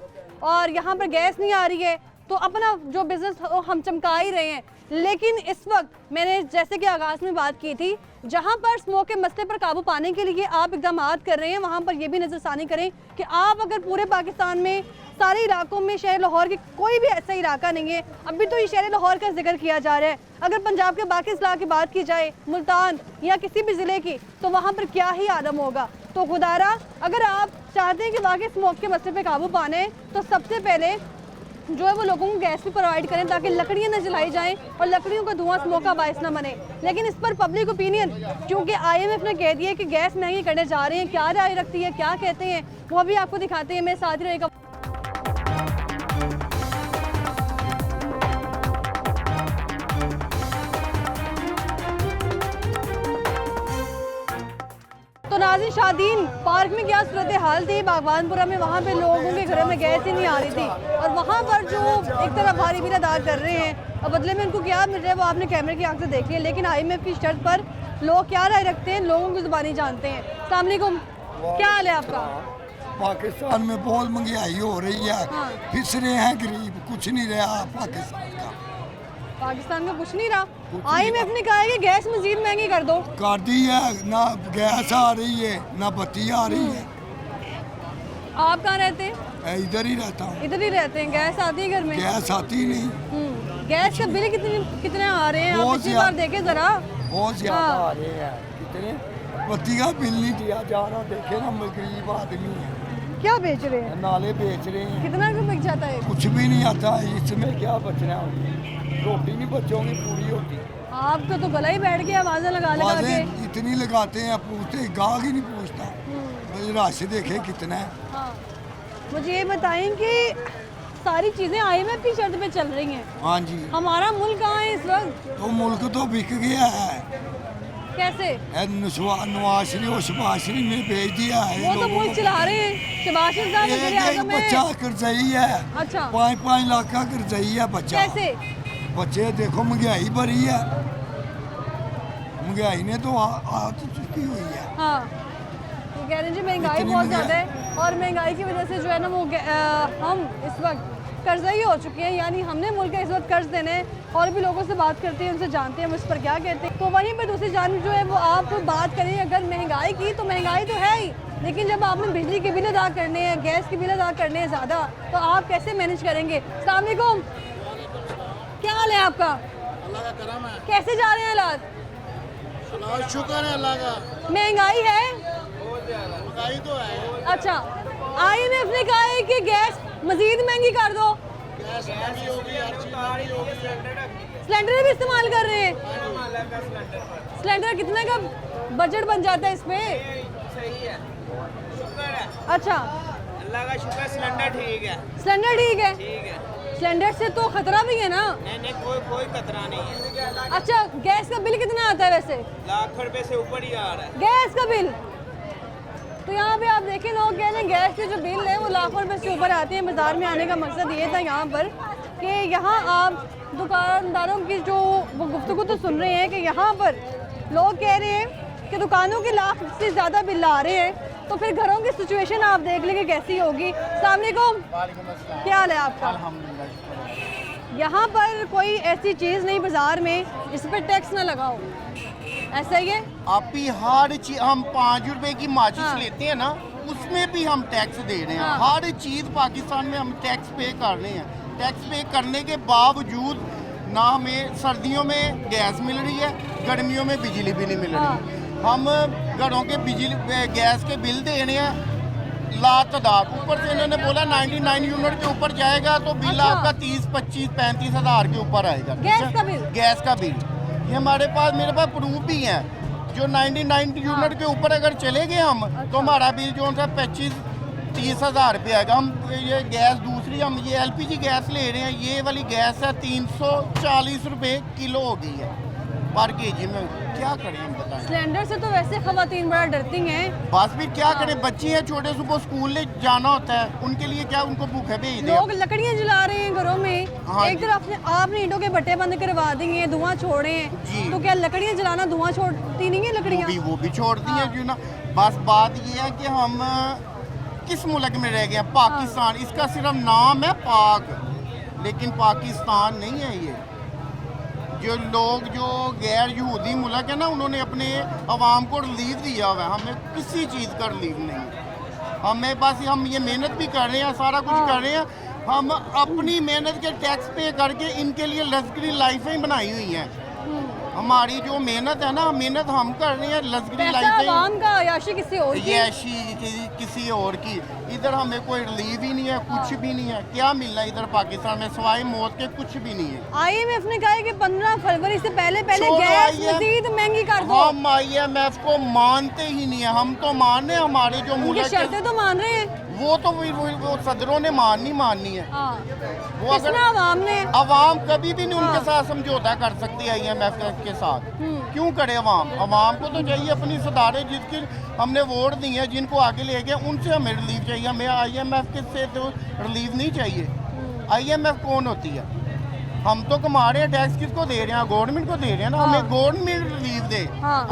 और यहाँ पर गैस नहीं आ रही है, तो अपना जो बिज़नेस हम चमका ही रहे हैं। लेकिन इस वक्त मैंने जैसे कि आगाज़ में बात की थी, जहाँ पर स्मोक के मसले पर काबू पाने के लिए आप इकदाम कर रहे हैं, वहाँ पर यह भी नज़रसानी करें कि आप अगर पूरे पाकिस्तान में सारे इलाकों में शहर लाहौर के कोई भी ऐसा इलाका नहीं है, अभी तो ये शहर लाहौर का जिक्र किया जा रहा है, अगर पंजाब के बाकी ज़िला की बात की जाए, मुल्तान या किसी भी ज़िले की, तो वहाँ पर क्या ही आलम होगा। तो खुदारा अगर आप चाहते हैं कि वाकई स्मोक के मसले पर काबू पाने, तो सबसे पहले जो है वो लोगों को गैस भी प्रोवाइड करें ताकि लकड़ियाँ न जलाई जाएं और लकड़ियों का धुआं स्मोक का बायस न बने। लेकिन इस पर पब्लिक ओपिनियन, क्योंकि IMF ने कह दिया कि गैस महंगी करने जा रहे हैं, क्या राय रखती है, क्या कहते हैं, वो भी आपको दिखाते हैं। मेरे साथ ही रहेगा। तो नाज़रीन, शादीन पार्क में क्या सूरत हाल थी बागवानपुरा में, वहाँ पे लोगों के घरों में गैस ही नहीं आ रही थी, और वहाँ पर जो एक तरफ भारी बीरा अदा कर रहे हैं और बदले में उनको क्या मिल रहा है वो आपने कैमरे की आंख से देख लिया। लेकिन IMF की शर्त पर लोग क्या राय रखते हैं, लोगों की ज़ुबानी जानते हैं। अस्सलाम वालेकुम, क्या हाल है आपका? पाकिस्तान में बहुत महंगाई हो रही है, पिछड़े हैं गरीब, कुछ नहीं रहा पाकिस्तान का। पाकिस्तान में कुछ नहीं रहा। IMF ने कहा है कि गैस मजीद महंगी कर दो। कर दी है, ना गैस आ रही है ना बत्ती आ रही है। आप कहाँ रहते हैं? इधर ही रहता हूँ। इधर ही रहते हैं। गैस आती है घर में? गैस आती नहीं। गैस का बिल कितने आ रहे हैं? आप पिछली बार देखे जरा। बहुत ज्यादा आ रहे हैं। कितने? बत्ती का बिल नहीं दिया जा रहा, देखे ना, गरीब आदमी है। क्या बेच रहे हैं? नाले बेच रहे हैं। कितना बिक जाता है? कुछ भी नहीं आता, इसमें क्या बचना है, रोटी नहीं बच्चों की पूरी होती। आपका तो गला ही बैठ गया आवाजें लगा लगा के। आवाजें इतनी लगाते हैं, पूछते गाहक ही नहीं पूछता, भाई राशि देखे कितना है। हाँ। मुझे ये बताएं कि सारी चीजें IMF की शर्त पे चल रही हैं। हाँ जी। हमारा मुल्क कहाँ है इस वक्त? तो मुल्क तो बिक गया है। कैसे? नवाज शरीफ और शहबाज शरीफ ने भेज दिया है। वो तो मुल्क चला रहे हैं। शहबाज शरीफ साहब वज़ीर आज़म है। बच्चा करजई है। अच्छा। 5-5 लाख का करजई है बच्चा। कैसे? बच्चे देखो महंगाई भरी है, महंगाई ने तो हाथ चुकी हुई है। हाँ, ये कह रहे हैं जी महंगाई बहुत ज़्यादा है और महंगाई की वजह से जो है ना वो हम इस वक्त कर्ज़ई हो चुके हैं, यानी हमने मुल्क का इस वक्त कर्ज देने हैं। और भी लोगों से बात करते हैं, उनसे जानते हैं हम इस पर क्या कहते हैं। तो वहीं पर दूसरी जानिब जो है वो आप बात करें अगर महंगाई की, तो महंगाई तो है ही, लेकिन जब आपने बिजली के बिल अदा करने हैं, गैस के बिल अदा करने हैं ज़्यादा, तो आप कैसे मैनेज करेंगे? अस्सलाम वालेकुम, क्या हाल है आपका? अल्लाह का करम है। कैसे जा रहे हैं हालात? शुक्र है अल्लाह का। महंगाई है? महंगाई तो है। अच्छा, IMF ने कहा है कि गैस मजीद महंगी कर दो। गैस महंगी होगी, हर चीज महंगी होगी। सिलेंडर भी इस्तेमाल कर रहे हैं। सिलेंडर कितने का बजट बन जाता है इसमें? सही है, शुक्र है। अच्छा, अल्लाह का शुक्र, सिलेंडर ठीक है। सिलेंडर ठीक है। ठीक है। सिलेंडर से तो खतरा भी है ना? नहीं, कोई खतरा नहीं है। अच्छा, गैस का बिल कितना आता है वैसे? लाख रुपए से ऊपर ही आ रहा है गैस का बिल। तो यहाँ पे आप देखें, लोग कह रहे हैं गैस के जो बिल है वो लाखों रुपए से ऊपर आते हैं। बाजार में आने का मकसद ये था यहाँ पर कि यहाँ आप दुकानदारों की जो वो गुफ्तगू तो सुन रहे हैं कि यहाँ पर लोग कह रहे हैं कि दुकानों के लाख से ज़्यादा बिल आ रहे हैं, तो फिर घरों की सिचुएशन आप देख लेंगे कैसी होगी। अस्सलाम वालेकुम, क्या हाल है आपका? यहाँ पर कोई ऐसी चीज़ नहीं बाजार में जिस पर टैक्स ना लगाओ, ऐसा ही है? आप भी हर चीज, हम 5 रुपए की माचिस हाँ। लेते हैं ना, उसमें भी हम टैक्स दे रहे हैं। हाँ। हर चीज़ पाकिस्तान में हम टैक्स पे कर रहे हैं। टैक्स पे करने के बावजूद ना हमें सर्दियों में गैस मिल रही है, गर्मियों में बिजली भी नहीं मिल रही। हम घरों के बिजली गैस के बिल दे रहे हैं लातदार। ऊपर से इन्होंने बोला 99 यूनिट के ऊपर जाएगा तो बिल अच्छा। आपका 30, 25, 35 हज़ार के ऊपर आएगा। गैस का बिल? गैस का बिल ये मेरे पास प्रूफ भी है। जो 99 यूनिट के ऊपर अगर चले गए हम, तो हमारा बिल जो है 25-30 हज़ार रुपये आएगा। हम ये गैस दूसरी, हम ये LPG गैस ले रहे हैं, ये वाली गैस है 340 रुपये किलो हो गई है पर केजी में। क्या करें हम बताएं? सिलेंडर से तो वैसे खवातीन बड़ा डरती हैं। बस फिर क्या करें, बच्चे हैं छोटे, सुबह स्कूल ले जाना होता है, उनके लिए क्या उनको भूखे भेज दें। लोग लकड़ियाँ जला रहे हैं घरों में। हाँ एक तरफ आपने ईंटों के भट्टे बंद करवा देंगे, धुआं छोड़े हैं, तो क्या लकड़ियाँ जलाना धुआं छोड़ती नहीं है लकड़ियाँ? वो भी छोड़ती हैं जो ना। बस बात ये है कि हम किस मुल्क में रह गए हैं? पाकिस्तान। इसका सिर्फ नाम है पाक, लेकिन पाकिस्तान नहीं है ये। जो लोग जो गैर यहूदी मुल्क है ना, उन्होंने अपने अवाम को रिलीफ दिया हुआ है। हमें किसी चीज़ का रिलीफ नहीं। हमें बस हम ये मेहनत भी कर रहे हैं, सारा कुछ कर रहे हैं। हम अपनी मेहनत के टैक्स पे करके इनके लिए लग्जरी लाइफें बनाई हुई हैं। हमारी जो मेहनत है ना, मेहनत हम कर रहे हैं, लग्जरी लाइफें। आवाम का याशी किसी और की, याशी किसी और की। इधर हमें कोई रिलीफ ही नहीं है, कुछ भी नहीं है। क्या मिलना इधर पाकिस्तान में सिवाय मौत के? कुछ भी नहीं है। IMF ने कहा है कि 15 फरवरी से पहले गैस मजीद महंगी कर दो। हम IMF को मानते ही नहीं है। हम तो मान रहे हैं, हमारे जो मुल्क शर्तें तो मान रहे हैं, वो तो वो सदरों ने माननी है। वो अगर अवाम कभी भी नहीं उनके साथ समझौता कर सकती है IMF के साथ। क्यों करे अवाम? अवाम को तो चाहिए अपनी सदारे, जिसकी हमने वोट दी है, जिनको आगे ले गए, उनसे हमें रिलीफ चाहिए। हमें IMF से तो रिलीफ नहीं चाहिए। IMF कौन होती है? हम तो कमा रहे हैं, टैक्स किसको दे रहे हैं? गवर्नमेंट को दे रहे हैं ना। हमें गवर्नमेंट रिलीफ दे।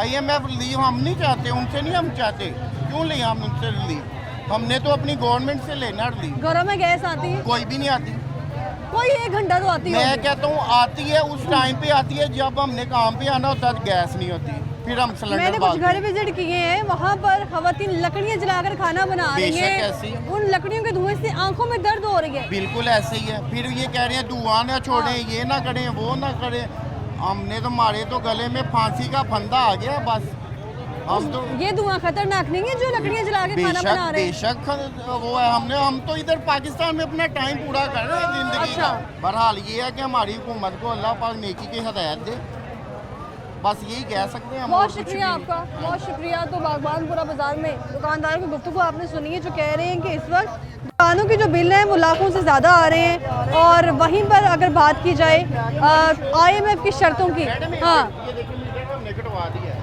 IMF रिलीफ हम नहीं चाहते, उनसे नहीं हम चाहते। क्यों ले हम उनसे रिलीफ? हमने तो अपनी गवर्नमेंट से लेना रिलीफ। घरों में गैस आती है? कोई भी नहीं आती। कोई 1 घंटा तो आती है। मैं कहता हूँ आती है, उस टाइम पे आती है जब हमने काम पे आना होता है, गैस नहीं होती। फिर हम सिलेंडर मैंने कुछ घर विजिट किए हैं, वहाँ पर खवातीन लकड़ियाँ जलाकर खाना बना रही हैं। उन लकड़ियों के धुएं से आंखों में दर्द हो रही है। बिल्कुल ऐसे ही है। फिर ये कह रहे हैं धुआं ना छोड़ें, ये ना करें, वो ना करें। हमने तो हमारे तो गले में फांसी का फंदा आ गया बस। हम तो ये धुआं खतरनाक नहीं है जो लकड़ियाँ जला के खाना बना रहे हैं? बेशक वो है। हम तो इधर पाकिस्तान में अपना टाइम पूरा कर रहे हैं जिंदगी का। बहरहाल ये है कि हमारी हुकूमत को अल्लाह पाक नेकी की हिदायत दे। बस यही कह सकते हैं हम। बहुत और कुछ शुक्रिया भी नहीं। आपका, बहुत शुक्रिया। तो बागबानपुरा बाजार में दुकानदारों की गुफ्तगू आपने सुनी है, जो कह रहे हैं कि इस वक्त दुकानों के जो बिल हैं वो लाखों से ज़्यादा आ रहे हैं। और वहीं पर अगर बात की जाए IMF की शर्तों की, हाँ ये देखिए मीटर हमने कटवा दिया है।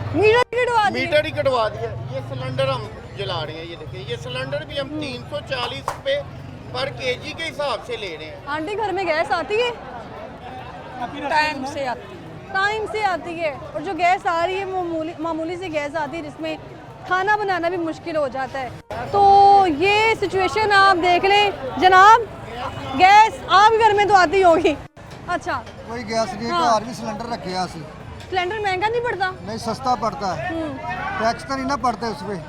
मीटर ही कटवा दिया। ये सिलेंडर हम जला रहे हैं। ये देखिए ये सिलेंडर भी हम 340 रुपए पर केजी के हिसाब से ले रहे हैं। आंटी घर में गैस आती है? टाइम से आती है। और जो गैस आ रही है वो मामूली सी गैस आती है, जिसमें खाना बनाना भी मुश्किल हो जाता है। तो ये सिचुएशन आप देख लें जनाब, गैस आपके घर में तो आती होगी। अच्छा, कोई गैस नहीं, हाँ। घर भी सिलेंडर रखे हैं। सिलेंडर महंगा नहीं पड़ता? नहीं, सस्ता पड़ता है। टैक्स तो नहीं ना पड़ते उस पर।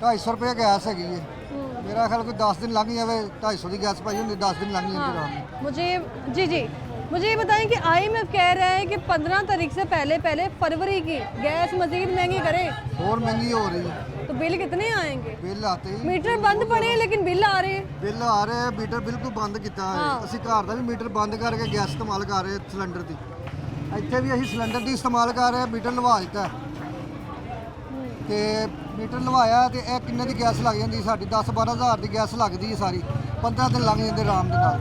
250 रुपये गैस हैगी है। मेरा ख्याल कोई 10 दिन लग जाए, 250 की गैस पाई होंगी, 10 दिन लग जाएंगे। मुझे ये बताएं कि IMF कह रहा है कि 15 तारीख से पहले फरवरी की गैस मजीद महंगी करे। और महंगी हो रही है। तो बिल कितने आएंगे? बिल आते ही मीटर बंद पड़े लेकिन बिल आ रहे हैं। बिल आ रहे हैं। मीटर बिल्कुल बंद किया है। ਅਸੀਂ ਘਰ ਦਾ ਵੀ ਮੀਟਰ ਬੰਦ ਕਰਕੇ ਗੈਸ ਇਸਤੇਮਾਲ ਕਰ ਰਹੇ ਸਿਲੰਡਰ ਦੀ। ਇੱਥੇ ਵੀ ਅਸੀਂ ਸਿਲੰਡਰ ਦੀ ਇਸਤੇਮਾਲ ਕਰ ਰਹੇ, ਮੀਟਰ ਲਵਾ ਦਿੱਤਾ ਤੇ ਮੀਟਰ ਲਵਾਇਆ ਤੇ ਇਹ ਕਿੰਨੇ ਦੀ ਗੈਸ ਲੱਗ ਜਾਂਦੀ ਸਾਡੀ 10-12 ਹਜ਼ਾਰ ਦੀ ਗੈਸ ਲੱਗਦੀ ਹੈ ਸਾਰੀ। 15 दिन लग जाते आराम के नाल।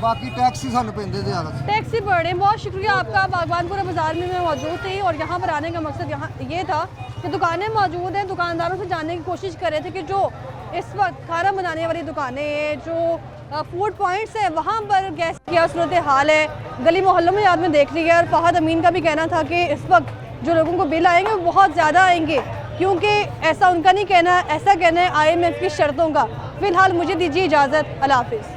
बाकी टैक्स ही सानू पैंदे ज़्यादा। टैक्स ही बढ़े। बहुत शुक्रिया आपका। बागबानपुरा बाजार में मैं मौजूद थी और यहाँ पर आने का मकसद यहाँ ये था कि दुकानें मौजूद हैं, दुकानदारों से जानने की कोशिश कर रहे थे कि जो इस वक्त खाना बनाने वाली दुकानें हैं, जो फूड पॉइंट्स है, वहाँ पर गैस की क्या सूरत हाल है। गली मोहल्लों में आदमी देख रही है। और फहद अमीन का भी कहना था कि इस वक्त जो लोगों को बिल आएंगे वो बहुत ज़्यादा आएंगे, क्योंकि ऐसा उनका नहीं कहना, ऐसा कहना है IMF की शर्तों का। फ़िलहाल मुझे दीजिए इजाज़त। अल्लाह हाफ़िज़।